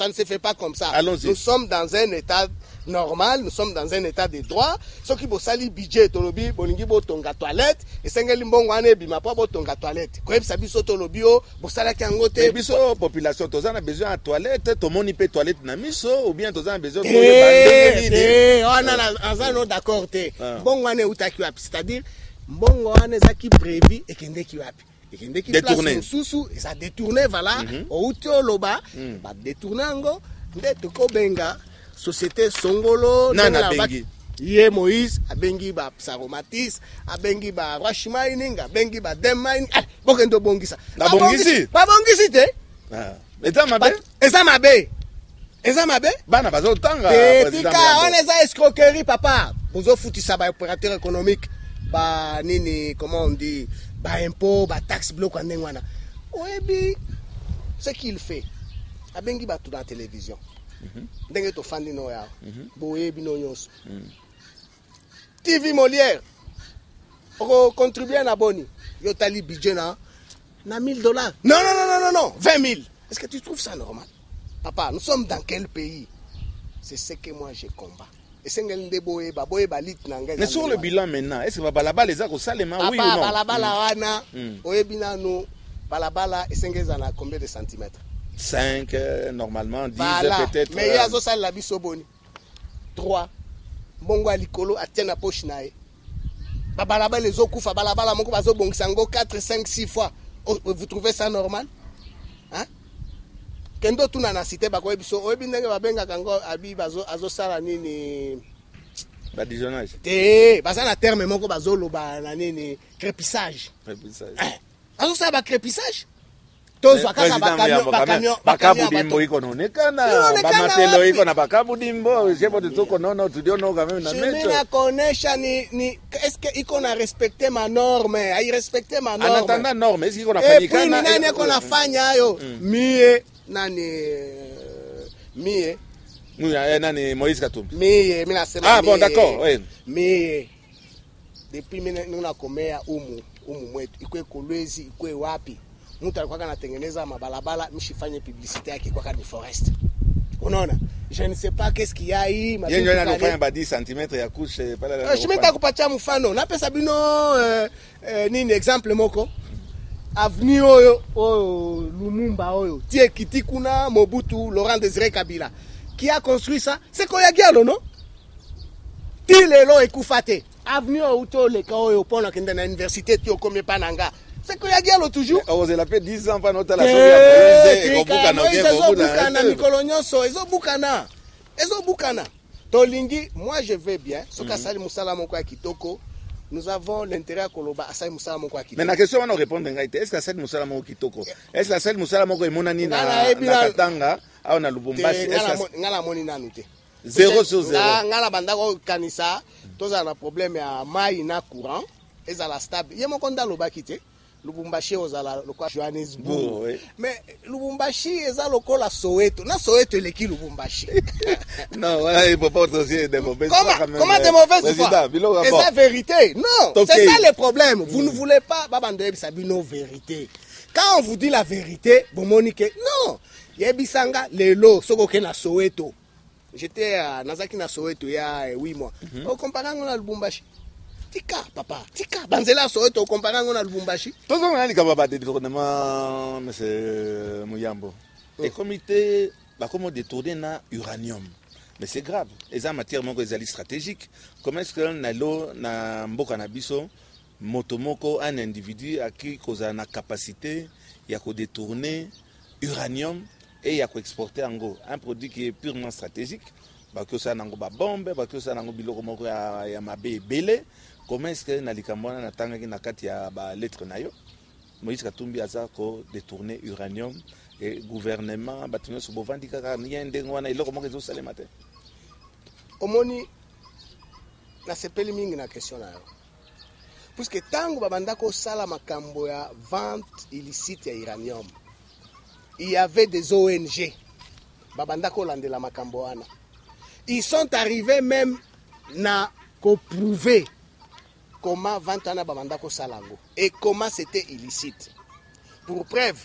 ne se fait pas comme ça. Nous sommes dans un état normal, nous sommes dans un état de droit. Ce qui est sali budget, tolobi, bolingi bo tonga toilette, et sengeli mbongo ane bima pa bo tonga toilette. Quoi sabi so tolobi o, bo sala ki angote. Biso population, toza na besoin de toilette, to moni pe toilette na miso, ou bien toza na besoin de on a non d'accord te. Mbongo ane utaki wapi, c'est-à-dire mbongo ane zaki prévu et kende ki wapi. Détourné. Sous et ça détourné voilà au utio loba ba détourné ngo nde ko benga société songolo nana bengi ye Moïse abengi ba Saromatis abengi ba Rashimaini abengi ba Demain bokendo bongisa la bongisi ba bongisi te eza mabe bana bazo tanga président on les escroquerie papa bozo futisa ba opérateur économique ba nini comment on dit ba impôt ba taxe bloc en ngwana oyebi ce qu'il fait abengi ba tout dans la télévision ndenge to fandi no ya boyebi no nyonso TV Molière on contribuer na boni yo tali budget na $1000 non 20 000 est-ce que tu trouves ça normal papa nous sommes dans quel pays c'est ce que moi je combat. Mais sur le bilan maintenant, est-ce que balabala les a salema oui ou non? Balabala wana, oyebina no balabala esengeza na combien de centimètres? 5 normalement 10 voilà. Peut-être. Mais yazo sala la biso boni. 3. Mbongo alikolo atiena poche nae. Balabala les okufa balabala moko bazo bongisa ngo 4 5 6 fois. Vous trouvez ça normal? Hein? Kendo tuna na cité ba ko biso oyebi ndenge babenga kango abi bazo azosala nini badisonnage te baza na terme moko bazoloba na nini crépissage azosala ba crépissage tozwa kaka bakabudimbo iko nonekana bamatelo iko na bakabudimbo jebo toko nono tudio no quand même na mecho je connais ni est-ce que iko na respecter ma norme ai respecter ma norme anatanda norme est-ce iko nafanyikana nani iko nafanya hayo mie nani mie nani Moïse Katumbi mie mimi nasema bon d'accord oui mie depuis mimi nakomea umu mwetu ikwe Kolwezi ikwe wapi mtu alikuwa anatengeneza mabalabala mshifanye publicité yake kwa ni forest unaona je ne sais pas qu'est-ce qu'il y a hii yenyewe anafanya ba 10 cm ya couche pala je meta kupatia mfano na pesa bino nini exemple moko avenue oyo Lumumba oyo tie kiti kuna Mobutu Laurent Désiré Kabila qui a construit ça c'est Koyagialo non tilelo ekufate avenue oyo le oyo pona kende na université ti okomé pananga c'est Koyagialo toujours vous avez fait 10 ans pas notre la sauver ezobukana mikolo nyonso ezobukana tolingi moi je vais bien soka sali musala moko ya kitoko. Nous avons l'intérêt à Koloba, à Saïd Moussala Moko Kitoko. Mais la question, on va répondre, est-ce que Saïd Moussala Moko Kitoko? Est-ce que Saïd Moussala Moko est monani na Katanga, à on a Lubumbashi? Ngala moni nanute. 0 sur 0. Ngala bandako kanisa, tous a un problème à maï na courant, et à la stable. Yé mon konda lobakite. Lubumbashi ozala lokwa Johannesburg. Mais Lubumbashi eza lokola Soweto. Na Soweto eleki Lubumbashi. Non, voilà, il ne faut pas aussi de mauvaises foi. Comment de mauvaises foi? C'est la vérité. Non, c'est ça le problème. Vous ne voulez pas babandoye bisabino vérité. Quand on vous dit la vérité, vous monique non. Yebisanga lelo soko ke na Soweto. J'étais à Nazaki na Soweto il y a 8 mois. On compare na Lubumbashi. Tika papa, tika banzela Soweto comparant na Lubumbashi. Tous on a dit qu'on va détournement monsieur Muyambo. Les comités va comment détourner na uranium. Mais c'est grave. Les en matière moko ezali stratégique. Comment est-ce que nalo na mboka na biso motomoko un individu à qui cause na capacité ya ko détourner uranium et ya ko exporter en un produit qui est purement stratégique. Ba que ça nango ba bombe, ba que ça nango biloko moko ya mabe belé. Comment est-ce que Nalikambona natanga ki nakati ya ba lettre na yo Moïse Katumbi aza ko détourner uranium et gouvernement batunyo so bovandi kaka niende ngwana iloko moko zo salema te. Omoni na sepeli mingi na question na yo. Puisque tango babanda ko sala makambo ya vente illicite ya uranium. Il y avait des ONG babanda ko landela makambo wana. Ils sont arrivés même na ko prouver comment 20 ans babanda ko salango et comment c'était illicite. Pour preuve,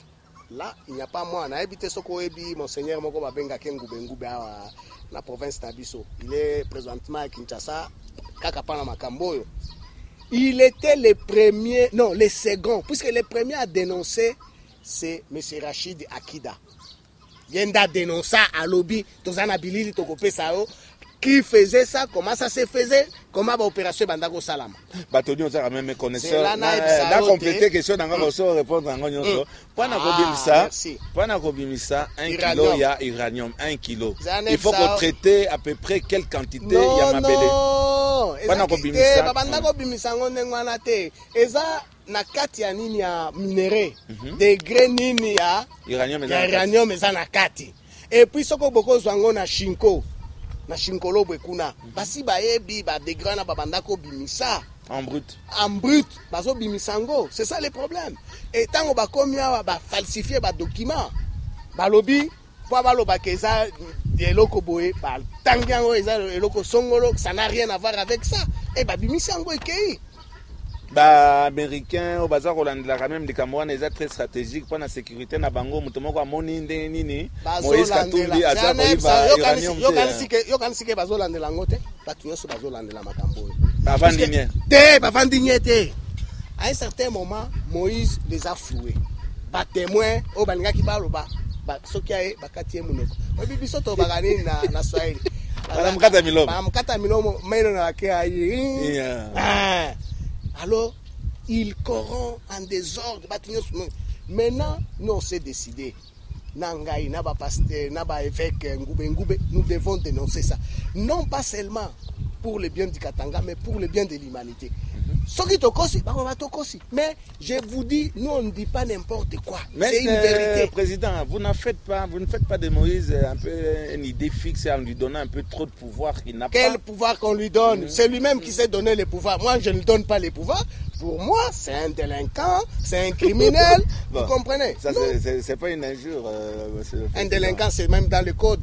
là, il n'y a pas moi. Na habité Soko Ebi, monseigneur Moko Babenga Ngube à la province d'Abisso. Il est présentement à Kinshasa, Kakapana Makamboyo. Il était le premier, non, le second, puisque le premier à dénoncer, c'est M. Rachid Akida. Il a dénoncé à lobby, Tozana Bilili Tokopé Sao, qui faisait ça, comment ça se faisait, comment l'opération Bandako Salam. Batoni, on a même connaisseur. Là, compléter question, on va répondre à Ngonyoso. Pendant Kobimisa, 1 kilo, il y a uranium, 1 kilo. Il faut qu'on traite à peu près quelle quantité il y a Mabele. Pendant Kobimisa. Pendant Kobimisa, on est eza na kati ya nini ya minéré, degré nini ya uranium eza na kati. Et puis, soko boko zwango na shinko. Na shinkolobwe kuna basi bayebi ba degrana babandako bimisa en brut bazo bimisango, c'est ça le problème. Et tango bakomi awa ba falsifier ba document balobi po baloba keza eloko boye ba tangiango eza eloko songolo, ça n'a rien à voir avec ça, et ba bimisango ekei ba américain au bazar holandais quand même des Cameroun est très stratégique pour la sécurité na bango mutomoko amoni ndenge nini Moïse Katumbi aza koiba uranium yo kanisike bazolandela ngote batu nyonso bazolandela makambo bavandinye te à un certain moment Moïse les a floués ba témoin o balingaki baloba ba soki aye bakati munoko obi biso to bagani na Swahili mkata milomo meno na ke ayi alors, il corrompt en désordre. Maintenant, nous on s'est décidé. Nangaï, Naba Pasteur, Naba évêque, Ngube, nous devons dénoncer ça. Non pas seulement pour le bien du Katanga, mais pour le bien de l'humanité. Mais je vous dis, nous on ne dit pas n'importe quoi. C'est une vérité. Président, vous ne faites pas de Moïse un peu une idée fixe en lui donnant un peu trop de pouvoir qu'il n'a pas. Quel pouvoir qu'on lui donne? C'est lui-même qui s'est donné le pouvoir. Moi, je ne donne pas les pouvoirs. Pour moi, c'est un délinquant, c'est un criminel. Bon, vous comprenez? Ça, c'est pas une injure, monsieur. Un délinquant, c'est même dans le code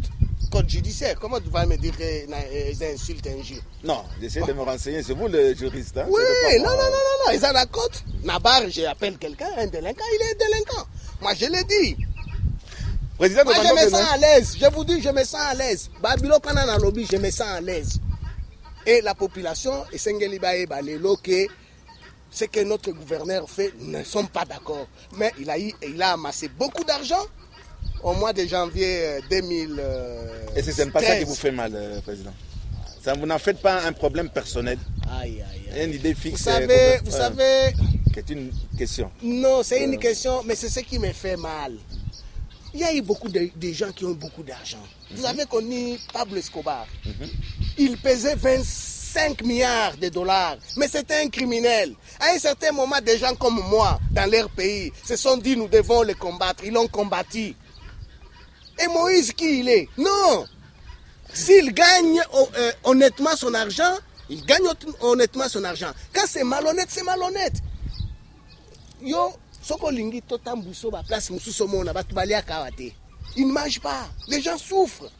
judiciaire. Comment tu vas me dire qu'ils insultent un juge? Non, j'essaie de me renseigner. C'est vous le juriste. Hein? Oui, non. Ils ont la côte. Nabar, j'appelle quelqu'un, un délinquant, il est délinquant. Moi, je l'ai dit. Président, moi, je me sens à l'aise. Je vous dis, je me sens à l'aise. Babilo Kanana lobby, je me sens à l'aise. Et la population, et Sengelibae, ce que notre gouverneur fait, ne sont pas d'accord. Mais il a amassé beaucoup d'argent. Au mois de janvier 2013. Et ce n'est pas ça qui vous fait mal, Président. Ça, vous n'en faites pas un problème personnel. Aïe. Une idée fixe. Vous savez... C'est une question. Non, c'est une question, mais c'est ce qui me fait mal. Il y a eu beaucoup de gens qui ont beaucoup d'argent. Vous avez connu Pablo Escobar. Il pesait 25 milliards de dollars. Mais c'était un criminel. À un certain moment, des gens comme moi, dans leur pays, se sont dit nous devons le combattre. Ils l'ont combattu. Et Moïse, qui il est? Non. S'il gagne honnêtement son argent, il gagne honnêtement son argent. Quand c'est malhonnête, c'est malhonnête. Yo, soko lingi totambuso ba place mususomo na batu balia kawate. Ils ne mangent pas. Les gens souffrent.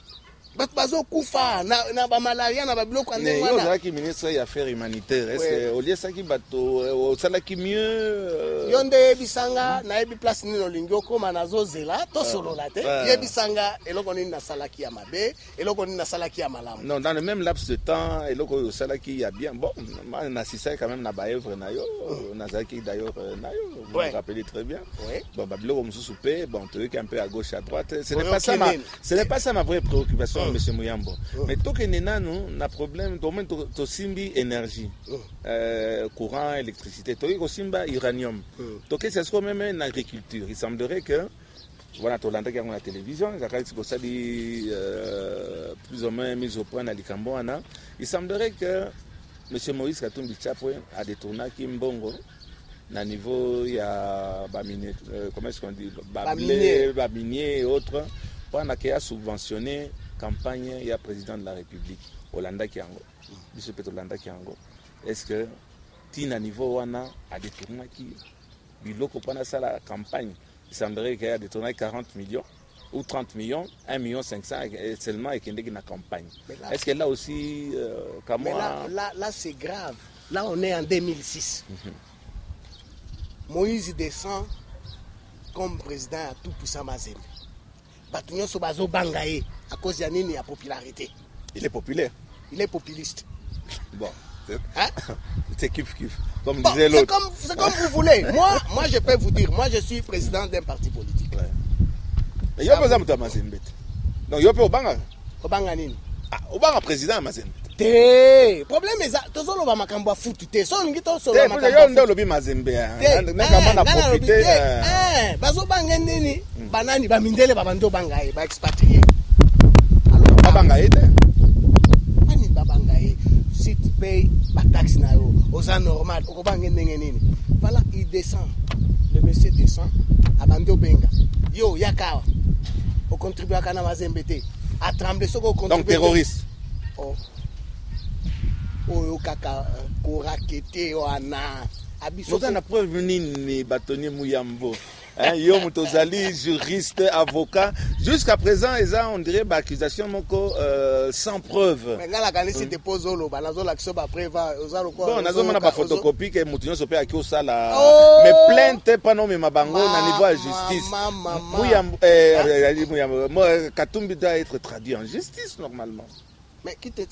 Batu bazo kufa na ba malaria na ba biloko ande wana. Mais yo zaki ministre des affaires humanitaires. Est-ce que au lieu ça qui bato au sala ki mieux yonde bisanga na ebi place nino lingi okoma nazo zela to solo la te. Yebisanga eloko nini na salaki ya mabe, eloko nini na salaki ya malamu. Non, dans le même laps de temps, eloko au salaki ya bien. Bon, on assisté quand même na ba œuvre na yo, na zaki d'ailleurs na yo. Vous vous rappelez très bien. Bon, ba biloko mususu pe, bon, tu es un peu à gauche à droite. Ce n'est pas ça ma vraie préoccupation. Monsieur Mouyambo. Mais tout que nous avons un problème, to simbi énergie, courant, électricité, to simba uranium. To que c'est même une agriculture. Il semblerait que voilà, to landa qui la télévision, ça dit plus ou moins mise au point dans les Cambouana. Il semblerait que Monsieur Moïse Katumbi Chapwe a détourné Kimbongo. À niveau il y a comment est-ce qu'on dit, Baminier et autres, pour a subventionné campagne, il y a président de la République, Hollanda Kiango, Bishop Hollanda Kiango. Est-ce que Tina niveau wana a détourné qui biloko pendant ça la campagne, il semblerait qu'il y a détourné 40 millions ou 30 millions, 1,5 million seulement et qu'il y a une campagne. Est-ce que là aussi, comme moi... Là c'est grave. Là on est en 2006. Moïse descend comme président à tout puissant Mazembe. Batunyo Sobazo Bangaye, à cause de la popularité. Il est populaire. Il est populiste. Bon, Hein? c'est kiff-kiff. Comme Bon, disait l'autre. c'est comme vous voulez. Moi, je peux vous dire, moi je suis président d'un parti politique. Ouais. Mais il y a pas besoin de Mazembe. Donc il y a pas Obanga. Obanga nini? Ah, Obanga président Mazembe. Te problème est ça. Tous les makambo à foot. Te so ningi to solo makambo. Te ndo lobi Mazembe. Nanga mana profiter. Bazo banga nini? Banani ba mindele ba bando banga ba expatrié. Alors ba banga ete. Ani ba banga e. Si tu payes ba taxe na yo, aux ans normal, o banga ndenge nini. Voilà, il descend. Le monsieur descend à bando benga. Yo yakawa. O contribue à kana Mazembe te. A trembler ce qu'on contribue. Donc terroriste. Oh. Oyo kaka korakete wana abiso na preuve nini Bâtonnier Muyambo yo mutozali juriste avocat jusqu'à présent eza on dirait ba accusation moko sans preuve mais ngala kanisi dépose lo banazo l'action ba preuve ozalo quoi bon nazo mona ba photocopie que mutunyo sope aki osala mais plainte pas non mais mabango na niveau de justice Muyambo Katumbi doit être traduit en justice normalement mais qui te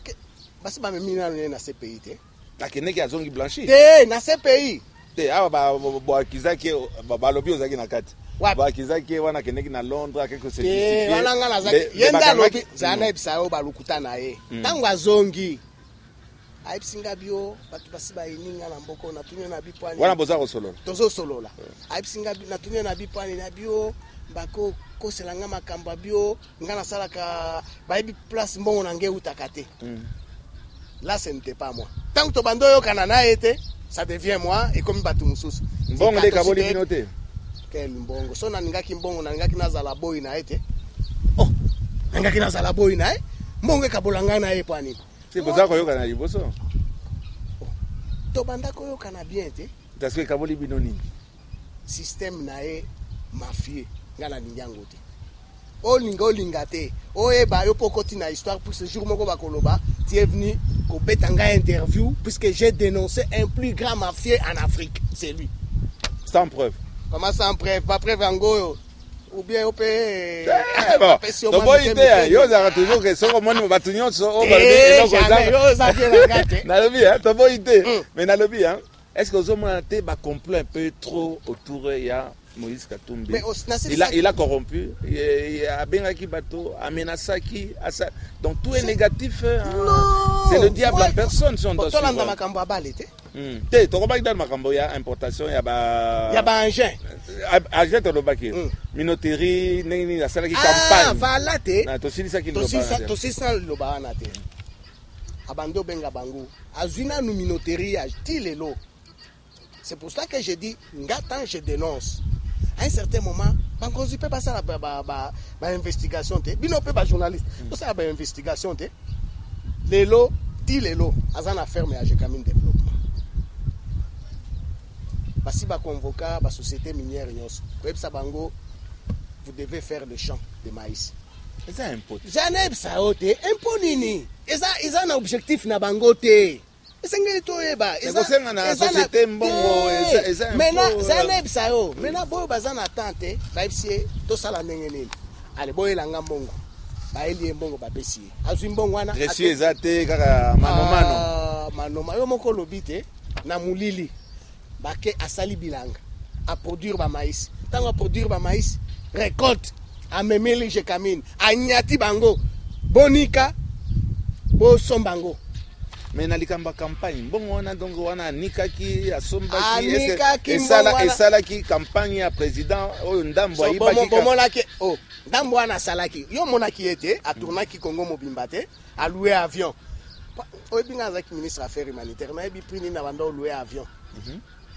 basi ba memina na CPI te akeneki azongi blanchi te na CPI te awa ba akizaki ba lobi ozaki na kati ba akizaki wana keneki na Londres quelque chose justifié wana ngana zaki yenda lobi zana ebisa ba lukuta na ye tango azongi aipsinga bio batu basi ba ininga na mboko na tunyo na bipwani wana boza ko solola tozo solola aipsinga na tunyo na bipwani na bio bako koselanga makambo bio ngana salaka baibi place mbongo na ngeuta kate là ce n'était pas moi tant que tobando yo kanana été ça devient moi et comme batu mususu mbongo de kaboli minote quel mbongo so na ngaki mbongo na ngaki nazala boy na été oh ngaki nazala boy na mbongo kabolanga na e pani c'est pour ça ko yo kana liboso tobanda ko yo kana bien te parce que kaboli binoni système na e mafieux ngala ninyango te olinga te oyeba yo pokoti na histoire pour ce jour moko bakoloba tu es venu ko betanga interview puisque j'ai dénoncé un plus grand mafieux en Afrique c'est lui sans preuve comment sans preuve pas preuve ngo ou bien op to boy ite yo za toujours que so moni batu nyonso o ba yo za bien la gâte na lobi to boy ite mais na lobi est-ce que vous avez un complot un peu trop autour ya Moïse Katumbi il a corrompu il a bengaki bateau amenasaki donc tout est négatif c'est le diable en personne si on doit suivre to makambo abalete te to ko dans makambo ya importation ya ba engin agent to lobaki minoterie nini la sala ki campagne voilà te na to silisa ki to sisa loba na te abando benga bango azwina nu minoterie ya tilelo. C'est pour cela que je dis ngatan je dénonce. À un certain moment, on ne peut pas ça la investigation te. Bino peut pas journaliste. Tout ça la investigation te. Lelo, ti lelo, azana ferme à Jekamine développement. Basi ba convoca ba société minière nyos. Web sabango, vous devez faire le champ de maïs. C'est un impôt. Janeb ça ote, impôt nini. Ils ont un objectif na bango te. Esengeli to eba ezana na société mbongo eza maintenant zaneb sayo maintenant boyo bazana tante baipsie to sala ndenge nini ale boyo langa mbongo baeli mbongo babesi azwi mbongo wana reçu ezate kaka manoma yo moko lobite na mulili bake asali bilanga a produire ba maïs tango a produire ba maïs récolte a memeli je camine anyati bango bonika bo sombango mais na likamba campagne bongo wana donc wana nikaki asombaki esalaki campagne ya président oyo ndambo ayibaki bomonaki ndambo wana asalaki yo monaki ete atournaki Congo mobimba te a louer avion oyebinga azaki ministre affaires humanitaires na yebi prix na banda louer avion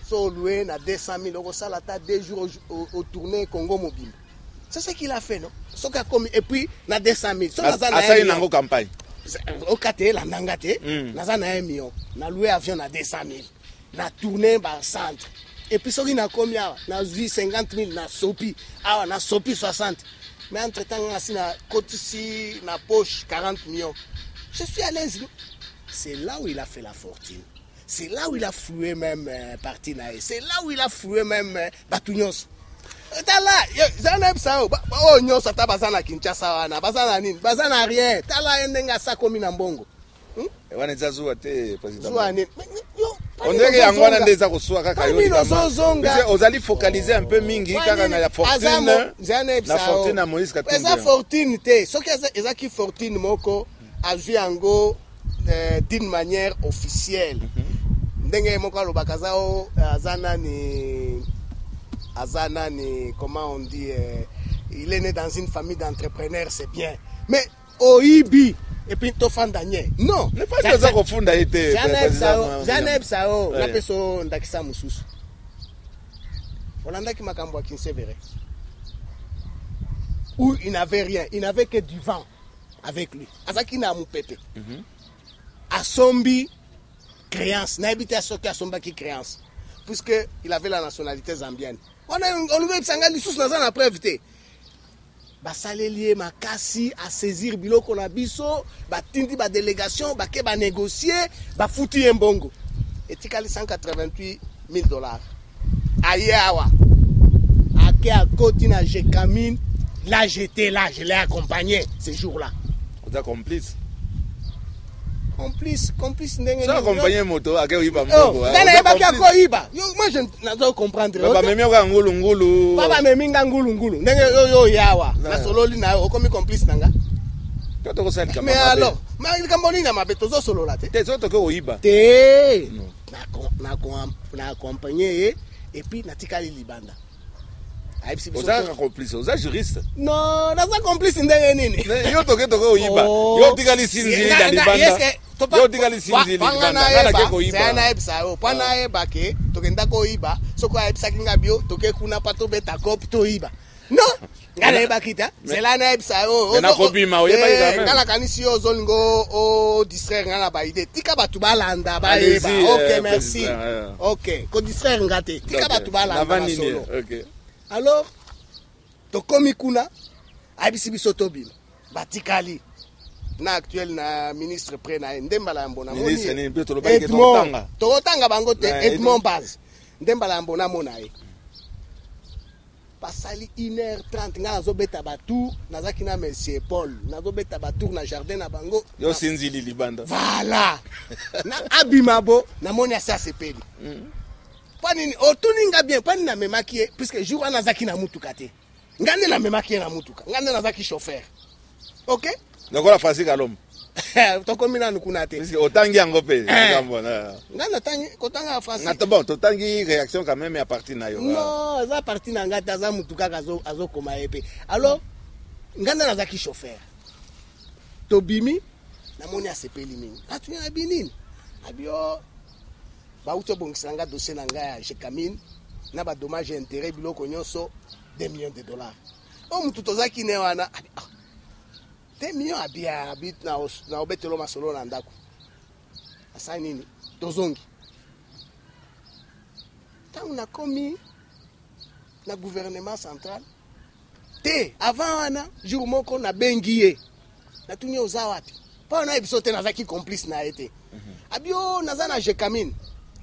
so louer na 200 000 okosala ta 2 jours au tourner Congo mobimba c'est ce qu'il a fait non soka comme et puis na 200 000 so asali nango campagne au kate la ndangate naza na 1 million na louer avion na 200 000 na tourner ba centre et puis soki na komi awa na 50 000 na sopi awa na sopi 60 mais entre temps ngasi na kotisi na poche 40 millions je suis à l'aise c'est là où il a fait la fortune c'est là où il a floué même parti na c'est là où il a floué même Batunyos Tala, zana sao, oh nyosa ta bazana Kinshasa wana, bazana nini? Bazana rien. Tala endenga sa komi na mbongo. Wana zazua te président. Zua nini? On dirait que yangwana ndeza kuswa kaka yo. Zonga. Ozali focaliser un peu mingi kaka na la fortune. Na fortune na Moïse Katumbi. Eza fortune te. Soki eza ki fortune moko azwi yango d'une manière officielle. Ndenge moko alobaka zao Azana ni, comment on dit, il est né dans une famille d'entrepreneurs, c'est bien. Mais Oibi, et puis Tofandanye. Non. Ne pas ça qu'on fonde a été. Janeb Sao, la personne d'Akisa Moussous. Olanda qui m'a camboua qui ne verrait. Où il n'avait rien, il n'avait que du vent avec lui. Azaki n'a mou pépé. Asombi, créance. N'habité à Soki Asomba qui créance. Puisqu'il avait la nationalité zambienne. On veut que Sangali sous la preuve. Basalelier makasi à saisir biloko na biso, batindi ba délégation, ba ke ba négocier, ba foutu un bongo. Et tikali $188 000. Ayawa. Ake à côté na Jekamine, là j'étais là, je l'ai accompagné ce jour-là. Vous êtes complice. Complice ndenge. Ça accompagné moto ake oyiba mbongo. Ndana ba ka ko yiba. Yo moi je n'azo comprendre. Baba memi ka ngulu. Baba memi nga ngulu. Ndenge yo yawa. Na sololi na yo komi complice nanga. Toto ko sali kama. Mais alors, ma il kamboni na mabeto zo solola te. Te zo to ko oyiba. Te. Na accompagner et puis natikali libanda. Vous êtes complice, vous êtes juriste. Non, vous êtes complice ndenge nini. Yo toke oyiba. Yo tikali sinzi na libanda. Yo tikali sinzi libanda. Ngana ke ko oyiba. Sana ebisa yo. Pana eba ke tokenda ko oyiba. Soko ebisa kinga bio toke kuna pato beta cop to oyiba. Non. Ngana eba kita. Zela na ebisa yo. Na ko bima oyiba ida. Ngana kanisi yo zolingo o distraire ngana ba ide. Tika batu balanda ba eba. OK, merci. OK. Ko distraire ngate. Tika batu balanda solo. OK. Alors, tokomi kuna, abisi biso tobima, batikali, na actuel na ministre près na ndembala mbona moni. Ministre ni beto loba ke totanga. Totanga bango te Edmond Baz. Ndembala mbona mona ye. Pasali 1h30 nga nazo beta batu, nazaki na monsieur Paul, nazo beta batu na jardin na bango. Yo sinzi libanda. Voilà. Na abimabo na moni asa sepeli. Panini otuninga bien pani na memaki puisque jour wana zaki na mutuka te ngande na memaki na mutuka ngande na zaki chauffeur. OK donc la fasi kalom to komina nukuna te puisque otangi yango pe ngambona nganda tangi kotanga fasi ngata bon totangi réaction quand même à partir na yo non za partie na ngata za mutuka azo koma epe alors nganda na zaki chauffeur tobimi na moni asepeli mingi atunya na binini abio ba uto bongisanga dossier na nga ya Jekamine na ba dommage et intérêt biloko nyonso $2 millions. O mutu tozaki ne wana 2 millions abit na obetelo masolo na ndako asa nini tozongi tangu na komi na gouvernement central te avant wana jour moko na bengiye na tunye oza wapi pa na ebisote na zaki complice na ete abio nazana Jekamine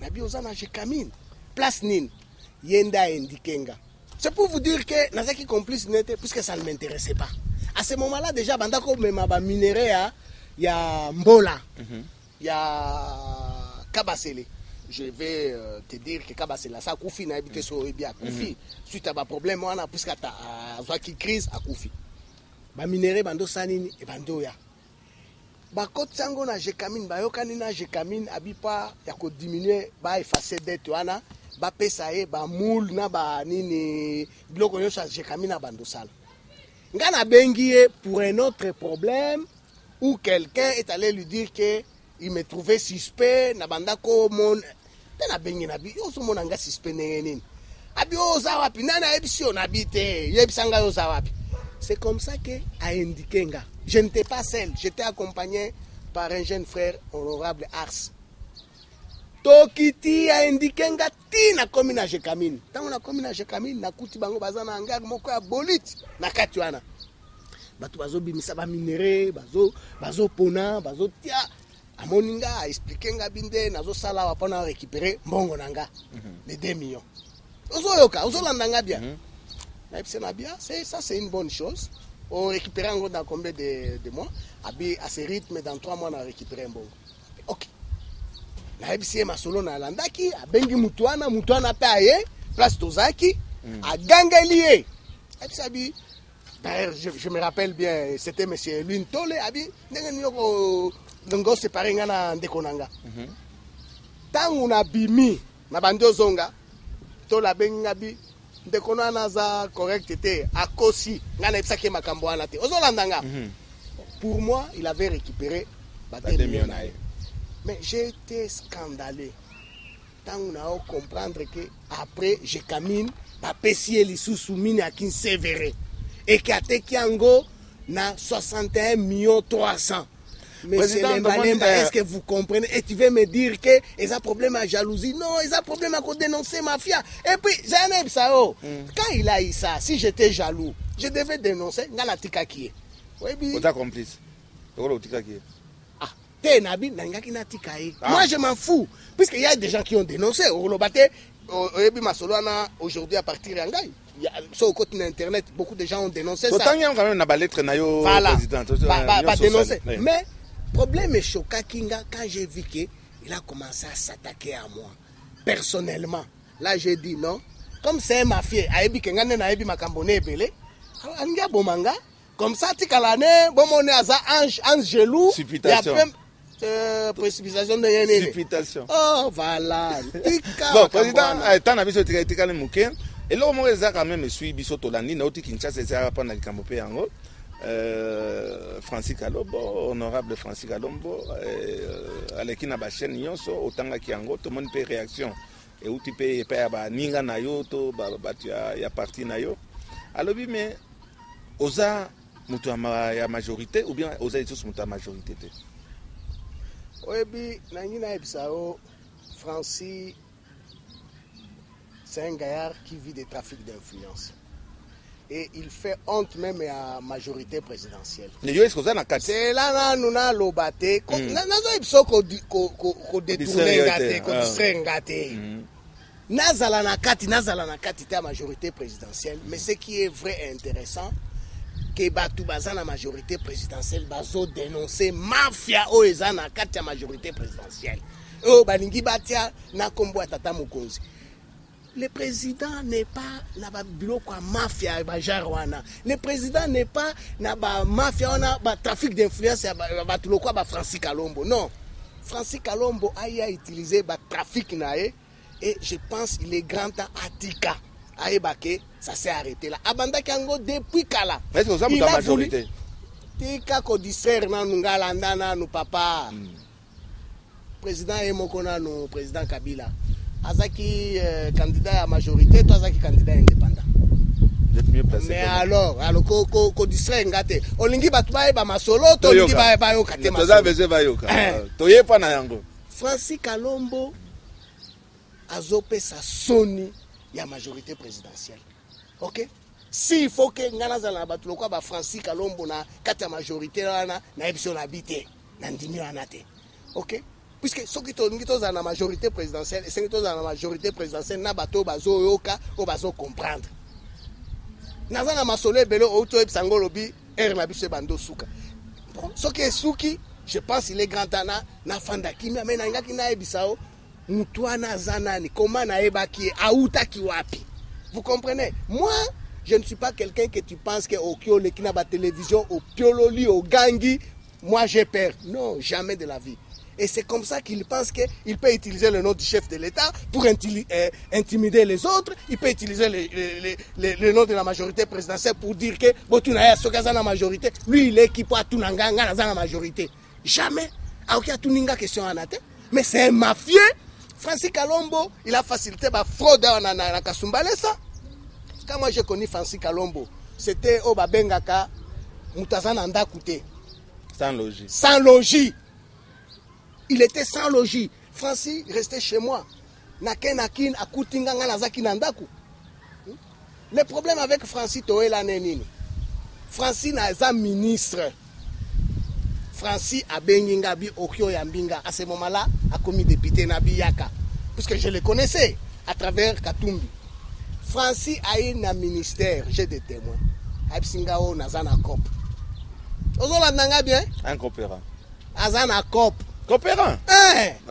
Nabi Ozana Jekamine, place Nin, Yenda Ndikenga. C'est pour vous dire que Nazaki complice n'était, puisque ça ne m'intéressait pas. À ce moment-là, déjà, Bandako Memaba minéré, il y a Mbola, il y a Kabasele. Je vais te dire que Kabasele, ça a Koufi, n'a habité sur Ebia Koufi. Suite à un problème, on a puisque à qui crise à Koufi. Ba minéré, Bando Sanini et Bando Ya. Bakot sango na Jekamine bayokani na Jekamine abipa ya ko diminuer ba effacer dette wana ba pesa e ba moule na ba nini biloko nyosha Jekamine abandosala ngana bengié pour un autre problème où quelqu'un est allé lui dire que il me trouvait suspect na bandako mon na bengi na bi oso mona nga suspect nini abi oza wapi nana ebisio na bite yebisanga oza wapi. C'est comme ça que a indiqué nga. Je n'étais pas seul, j'étais accompagné par un jeune frère honorable Ars. Tokiti a indiqué nga tina komi na Jekamine. Tango na komi na Jekamine na kuti bango bazana hangar moko ya bolite na katiwana. Batu bazo bimisa ba minéré, bazo pona, bazo tia amoninga a expliqué nga binde nazo sala wa pona récupérer mbongo nanga les 2 millions. Ozo yoka, ozo landanga bien. Ça, c'est une bonne chose. On récupère encore dans combien de mois? À ce rythme, dans 3 mois, on a récupéré un bon. Ok. Naebisi masolo na landaki, abengi mutuana pe aye, place Tozaki, a gangelier. D'ailleurs, je me rappelle bien, c'était M. Louis Tole, abi, n'engo séparé ngana ndekonanga. Tant on a bimi, na bando zonga, tola bengabi, ndekonana za correct était, à kosi, ngana epsaki makambo wana te. Ozolandanga. Pour moi, il avait récupéré Baté Mionaye. Mais j'ai été scandalé. Tant on a comprendre que après, je camine, ma pessie les sous-soumine à qui sévéré. Et qu'à Tekiango, na 61 millions 300. Monsieur Lemba, est-ce que vous comprenez? Et tu veux me dire que ils ont un problème à jalousie? Non, ils ont un problème à dénoncer mafia. Et puis, Zaneb Sao, quand il a eu ça, si j'étais jaloux, je devais dénoncer Ngalatika qui est. Oui, vous êtes complice. Moi, je m'en fous. Puisqu'il y a des gens qui ont dénoncé. Aujourd'hui, à partir d'Angaï, sur le côté Internet, beaucoup de gens ont dénoncé ça. Autant il y a quand même une lettre voilà. Pas dénoncer. Mais le problème est choquant quand j'ai vu qu'il a commencé à s'attaquer à moi. Personnellement. Là, j'ai dit non. Comme c'est un mafieux, comme ça, tu as l'année, bon, on est à ange gelou. Supputation. Précipitation de l'année. Supputation. Oh, voilà. Bon, président, tant à biso tika le mouken. Et là, on a quand même suivi biso tolandi, nauti Kinshasa, c'est à pendant le Camopé en haut. Francis Kalombo, honorable Francis Kalombo, avec une chaîne nyonso, autant qui en haut, tout le monde peut réaction. Et où tu peux pas ninga na yo, to tu as parti na yo. Alors, oui, mais, osa la majorité ou bien aux études la majorité? Oui, Francis, c'est un gaillard qui vit des trafics d'influence. Et il fait honte même à la majorité présidentielle. C'est là nous avons l'obaté. Nous avons détourné, Nazala nakati la majorité présidentielle. Mais ce qui est vrai et intéressant, que Batou Bazan la majorité présidentielle bazo dénoncer mafia o ezana kati la majorité présidentielle. O balingi batia na kombo tata mokonzi. Le président n'est pas na ba biloko mafia ba jarwana. Le président n'est pas na ba mafia na ba trafic d'influence ba tuloko ba Francis Kalombo. Non. Francis Kalombo a utilisé ba trafic nae et je pense il est grand temps Atika. Aébake, ça s'est arrêté là. Abanda Kango depuis Kala. Est-ce que vous avez la majorité? Tika ko distraire na ngalanda na nous papa. Président Emokona no président Kabila. Azaki candidat à majorité, toi Azaki candidat indépendant. Vous êtes mieux placé. Mais alors ko distraire ngate. Olingi batwa ba masolo to olingi ba yo kate masolo. Toza beze ba yo ka. Toye pa na yango. Francis Kalombo azope sa soni ya majorité présidentielle. OK? S'il faut que Nganazala Batuloko ba Francis Kalombo na kata majorité na epsion habité na ndimi anate. OK? Puisque ceux qui sont dans la majorité présidentielle et ceux qui sont dans la majorité présidentielle na bato bazo yoka o bazo comprendre. Nazana masole belo auto epsangolobi er na biso bando suka. Ce qui est suki, je pense il est grand tana na fanda kimia mais na ngaki na ebisao. Comment vous comprenez? Moi, je ne suis pas quelqu'un que tu penses que au Kyole, qui n'a pas télévision, au Piololi, au Gangi, moi j'ai peur. Non, jamais de la vie. Et c'est comme ça qu'il pense qu'il peut utiliser le nom du chef de l'État pour intimider les autres. Il peut utiliser le nom de la majorité présidentielle pour dire que Botunaya Sokaza la majorité. Lui, il est qui peut tout nanganga dans la majorité. Jamais. Alors qu'il y a tout ninga question en athée. Mais c'est un mafieux. Francis Kalombo, il a facilité la fraude à Kasumbalesa. Quand moi j'ai connu Francis Kalombo, c'était au Babengaka, Moutazana Ndakouté. Sans logis. Sans logis. Il était sans logis. Francis restait chez moi. Nakenakin, Akoutinga, Nazaki Nandaku. Le problème avec Francis Toé la Nenini. Francis n'a pas ministre. Francis Abengingabi Okyo Yambinga, à ce moment-là, a commis député Nabi Yaka. Puisque je le connaissais à travers Katumbi. Francis a eu un ministère, j'ai des témoins. Absingao Nazana Cop. Ozola nanga bien? Un coopérant. Azana Cop. Coopérant?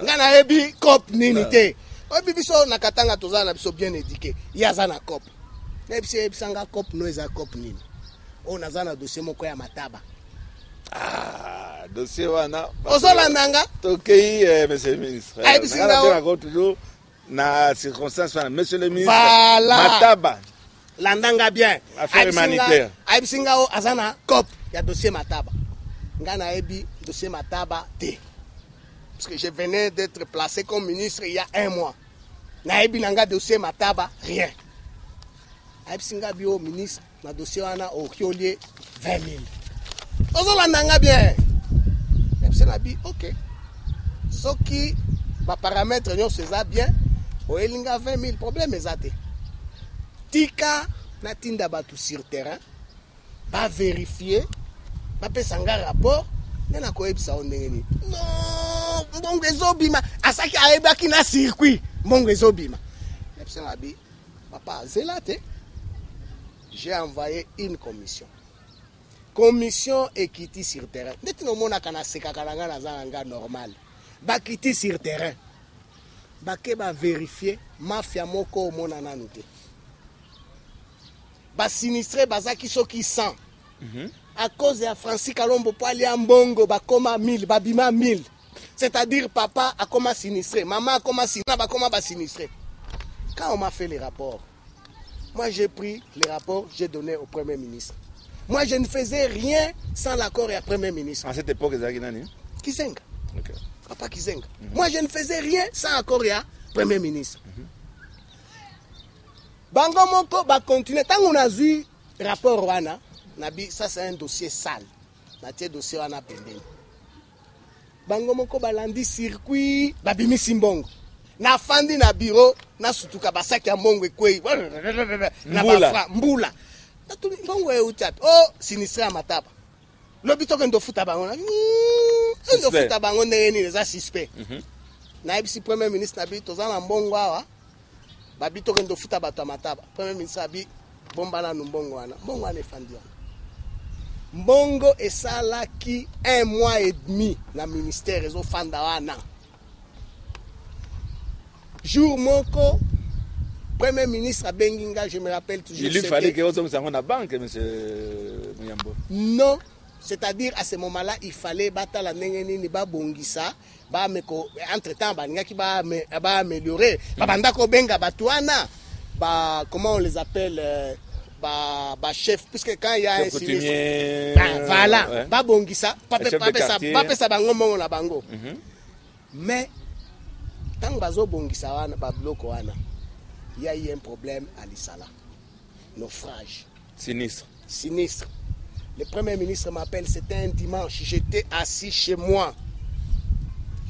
Ngana ebi Cop ninite. Obi biso nakatanga tozana biso bien éduqué. Yazana Cop. Nebisi sanga Cop no eza Cop nini. O nazana dossier moko ya mataba. Ah, dossier wana. Ozola nanga? Tokei, monsieur le ministre. Abisingao toujours na circonstance, monsieur le ministre. Voilà. Mataba. Landanga bien. Affaire humanitaire. Abisingao azana Cop ya dossier mataba. Ngana ebi dossier mataba te. Parce que je venais d'être placé comme ministre il y a 1 mois. Na ebi nanga dossier mataba rien. Abisinga bio ministre na dossier wana au kiolier 20 000. Ozola nanga bien. Abisina bi OK. Soki ba paramètre nyo seza bien, o elinga 20 000 problème ezate. Tika na tinda batu sur terrain, ba vérifier, ba pesanga rapport, nena ko ebisa ondengeni. Non, mbongo ezobima, asaki aebaki na circuit, mbongo ezobima. Abisina bi papa zelate. J'ai envoyé une commission. Commission équité sur terrain. Dès no mona kana seka kalanga na zanga normal. Ba kiti sur terrain. Ba ke ba vérifier mafia moko mona nanuté. Ba sinistré bazaki soki 100. À cause de Francis Kalombo po ali mbongo ba koma 1000, ba bima 1000. C'est-à-dire papa a koma sinistré, maman a koma sinistré, ba koma ba sinistré. Quand on m'a fait les rapports, moi, j'ai pris les rapports, j'ai donné au Premier ministre. Moi, je ne faisais rien sans l'accord du Premier ministre. À cette époque, ils avaient Kizenga. Okay. Papa Kizenga. Moi, je ne faisais rien sans accord du Premier ministre. Bango Moko va continuer. Tant qu'on a vu le rapport Wana, ça c'est un dossier sale. Un dossier Wana pendant. Bango Moko va landi circuit, babimi simbongo. Na fandi na bureau na sutuka basaki ya mbongo ekwei na bafra mbula na tu mbongo e utapi sinistre ya mataba lobi toke ndo futa bango na ndo futa bango ndeni les suspect na ibisi premier ministre na bi tozana mbongo awa babi toke ndo futa bato mataba premier ministre abi bomba na mbongo wana mbongo ane fandi wana mbongo esalaki 1 mois et demi na ministère ezo fanda wana. Jour moko, Premier ministre à Benginga, je me rappelle toujours. Il lui fallait que vous soyez dans la banque, monsieur Muyambo. Non, c'est-à-dire à ce moment-là, il fallait battre la nengeni ba bongisa, ba meko entre-temps ba ngaki ba améliorer, ba bandako benga batuana, ba comment on les appelle ba chef puisque quand il y a un sinistre, voilà, ba bongisa, pas ça bango mongo na bango. Mais tant bazo bongisa wana ba bloko wana, il y a eu un problème à l'Isala. Naufrage. Sinistre. Sinistre. Le Premier ministre m'appelle, c'était un dimanche, j'étais assis chez moi.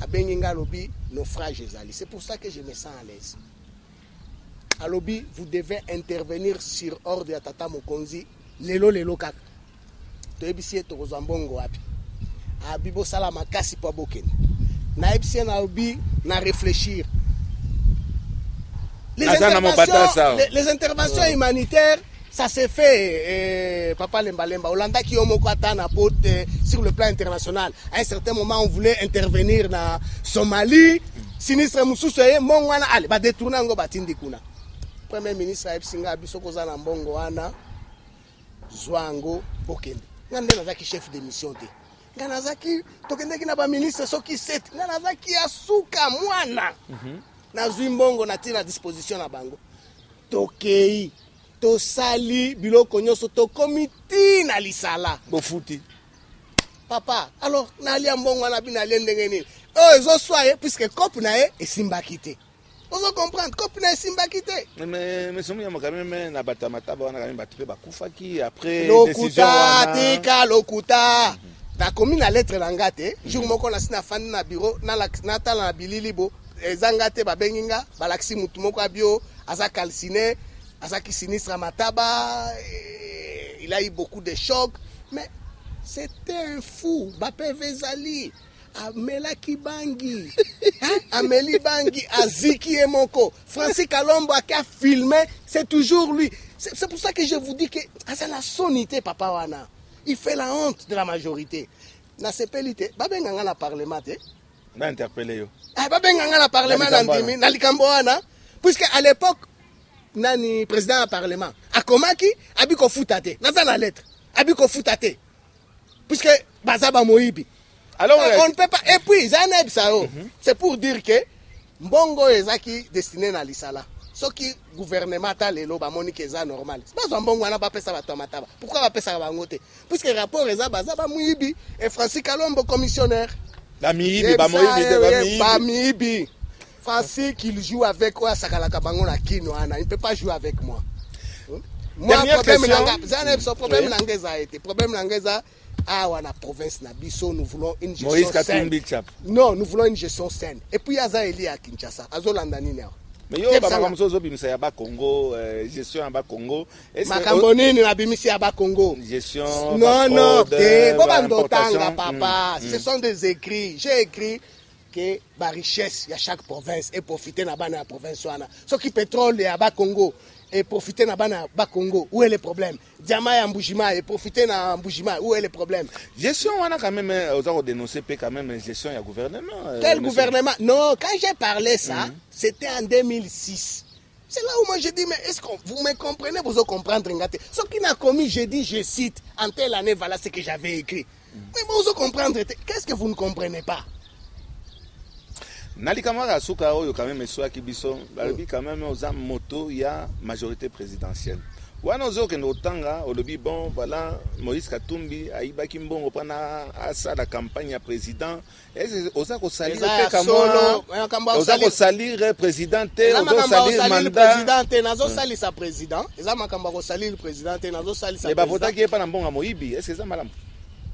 À Benginga Lobby, naufrage ezali. C'est pour ça que je me sens à l'aise. À Lobby, vous devez intervenir sur ordre de Tata Mokonzi. Lelo kaka. Toebisi to kozambongo wapi. Abibo sala makasi pa boken. Na ebisi na Lobby na réfléchir. Les interventions humanitaires, ça s'est fait, Papa Lemba, Olanda qui sur le plan international. À un certain moment, on voulait intervenir dans Somalie. Sinistre Moussousoye, Mongwana, allez, va détourner un batindi kuna. Premier ministre Aibsinga Bisoko Zana Mbongo Wana, Zwango, Bokende. Ngande Nazaki chef de mission. Ganazaki, Tokendeki na ba ministre Soki Set. Ganazaki Asuka Mwana. Na Zwimbongo na tina disposition na bango. Tokei. To sali biloko nyoso to komiti na lisala. Bofuti. Papa, alors na ali mbongo na bina lendenge nini? Oh, ezo soye puisque cop na e simba kité. Ozo comprendre cop na simba kité. Mais somi ya quand même na batamata ba na quand même batpe ba kufaki après décision wana. Tika lokuta. Na komi na lettre na ngate, jour moko na sina fandi na bureau na tala na bililibo. Ezangate ba benginga balaksi mutu moko abio aza calciné azaki sinistre mataba il a eu beaucoup de chocs mais c'était un fou Bape Vezali amelaki bangi. Amélie Bangi, Aziki et Moko. Francis Kalombo a filmé, c'est toujours lui. C'est pour ça que je vous dis que c'est la sonité, papa Wana. Il fait la honte de la majorité. Na sepelité, babenganga na parlement te. Na interpellé yo. Babenganga na parlement nandimi, na likambo wana. Puisque à l'époque, nani président du parlement, akomaki, abiko futate. Naza na lettre. Abiko futate. Puisque bazaba moibi. Alors, on ne peut pas. Et puis, Zaneb Sao, c'est pour dire que Mbongo ezaki destiné na lisala. Ce qui gouvernement ta lelo ba moni keza normal. C'est pas Mbongo na ba pesa ba tomataba. Pourquoi ba pesa ba ngote? Puisque rapport eza bazaba muibi et Francis Kalombo commissionnaire. La miibi ba moibi ba miibi. Francis qu'il joue avec Oya Sakalaka bango na kino ana, il ne peut pas jouer avec moi. Moi problème nanga, Zaneb son problème nangeza a été. Problème nangeza ah, la province na biso, nous voulons une gestion saine. Non, nous voulons une gestion saine. Et puis, Aza Eli à Kinshasa, Azo Landani. Mais yo, Bamakamso Bimisa Yaba Congo, gestion Yaba Congo. Makamboni na Bimisi Yaba Congo. Gestion. Non, non, Bobandotanga, papa. Ce sont des écrits. J'ai écrit que la richesse, il y a chaque province et profiter na bana province. Ce qui pétrole, il y a Yaba Congo. Et profiter na bana Congo, où est le problème? Diamant et Mboujima et profiter na Mboujima, où est le problème? Gestion, on a quand même, on a dénoncé quand même gestion et gouvernement. Quel gouvernement? Non, quand j'ai parlé ça, c'était en 2006. C'est là où moi je dis, mais est-ce que vous me comprenez? Vous comprendre, ce qui n'a commis, j'ai dit, je cite, en telle année, voilà ce que j'avais écrit. Mais vous comprendre, qu'est-ce que vous ne comprenez pas? Nalikamara Souka Oyo quand même soit Kibiso, quand même aux moto, il y a majorité présidentielle. Wanozo que nos tanga, au lobby bon, voilà, Moïse Katumbi, Aïba Kimbo, on prend à ça la campagne à président. Et osa ko salir osa ko salir président, osa salir mandat. Président, nazo salir sa président. Eza makamba ko salir président, nazo salir sa président. Et ba vota qui est pas bon à Moïbi, est-ce que ça malam?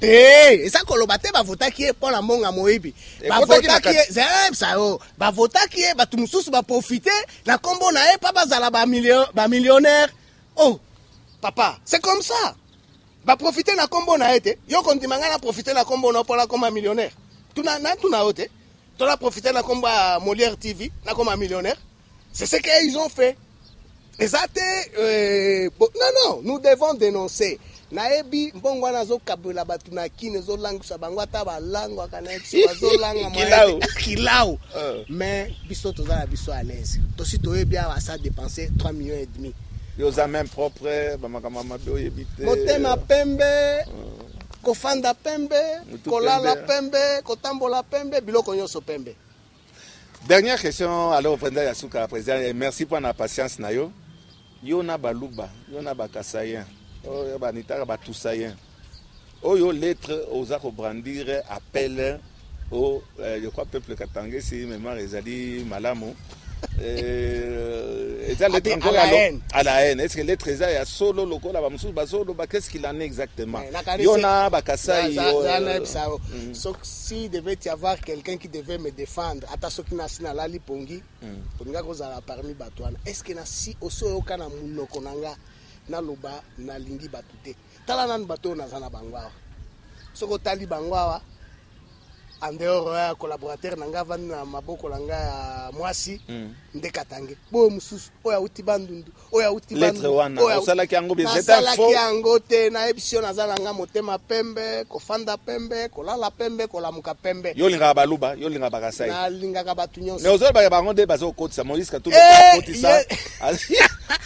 Et ça kolobate ba vota qui est pour la monga moibi ba vota qui est ça ba vota qui est ba tumususu ba profiter na kombo na e pas bazala ba millionnaire. Oh papa, c'est comme ça. Ba profiter na kombo na ete yo kontimanga na profiter na kombo na pour la comme millionnaire. Tuna ote. Tu as profité na kombo Molière TV na comme millionnaire. C'est ce qu'ils ont fait. Exact. Non, nous devons dénoncer. Naebi mbongo nazo kabula batu na kine zo langu sa bango ta ba langu akana zo langa mo kilao mais biso toza na biso à l'aise to si to ebia va ça dépenser 3,5 millions. Yo za même propre ba makamama be oyebite motema pembe kofanda pembe kolala pembe kotambola pembe biloko nyonso pembe. Dernière question alors président Yasuka président merci pour la patience na yo. Yo na baluba yo na bakasayen oh banitara batusayen oyo lettre oza ko brandir appel au je crois peuple katangé si mémoire ezali malamu eza lettre encore à la haine. Est-ce que lettre eza ya solo lokola ba musu ba solo ba qu'est-ce qu'il en est exactement? Yona bakasai si devait y avoir quelqu'un qui devait me défendre ata soki na sina lali pongi ponga kozala parmi batwana est-ce que na si osoyo kana munoko nanga na loba na lingi batute tala nan bato na zana bangwa soko tali bangwa en dehors ya collaborateur nanga vandi na maboko langa mwasi ndekatange bo mususu oya uti bandundu oya uti lettre wana osala ki yango bien c'est un faux yango te na ebisio na zala nga motema pembe kofanda pembe kolala pembe kolamuka pembe yo linga baluba yo linga bakasai na linga ka batu nyonso mais ozo ba bango de bazo kotisa Moïse Katumbi kotisa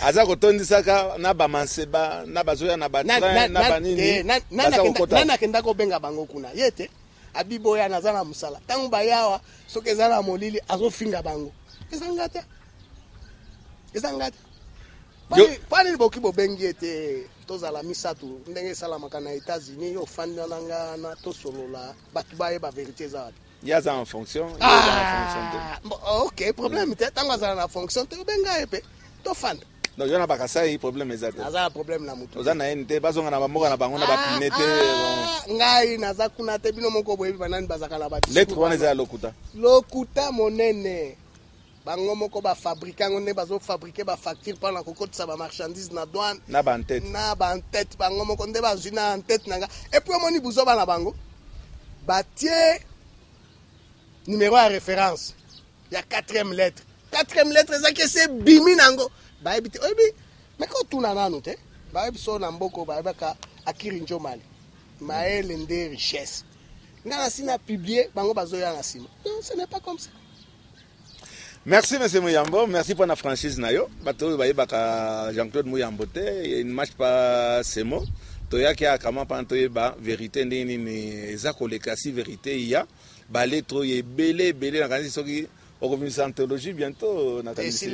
aza kotondisaka na bamanseba na bazoya na batrain na banini nana kenda ko benga bango kuna yete abiboya nazana musala tangu bayawa soke zala molili azofinga bango ezangata pani boki bobengi ete tozala misatu ndenge salamaka na États-Unis yo fanda nanga na tosolola batu baye ba vérité za yaza en fonction ok problème te tangu zala na fonction te benga epe to fanda. Non, il y a pas ça, il problème exact. Naza problème na mutu. Oza na NT bazonga na bamoka na bango na bapinete. Ngai naza kuna te bino moko boyebi banani bazaka na ba. Lettre wana za lokuta. Lokuta monene. Bango moko ba fabriquer ngone bazo fabriquer ba facture pendant ko kotisa ba marchandise na douane. Na ba en tête. Na ba en tête bango moko nde bazina en tête nanga. Et puis moni buzo ba na bango. Batie numéro à référence. Il y a 4e lettre. 4e lettre, c'est Bimi Nango. Mais quand tout n'a pas noté, son amboko, akiri njomali. Maël Ndé richesse. N'a publié, bango bazoya na sima. Non, ce n'est pas comme ça. Merci M. Mouyambo, merci pour la franchise nayo. Bato bayebaka Jean-Claude Mouyambo il ne marche pas ces mots. Toya ki akama pantoyeba vérité ndeni ni zakoleka si vérité ya ba lettre ye belé na kanisi soki au commission bientôt na kanisi.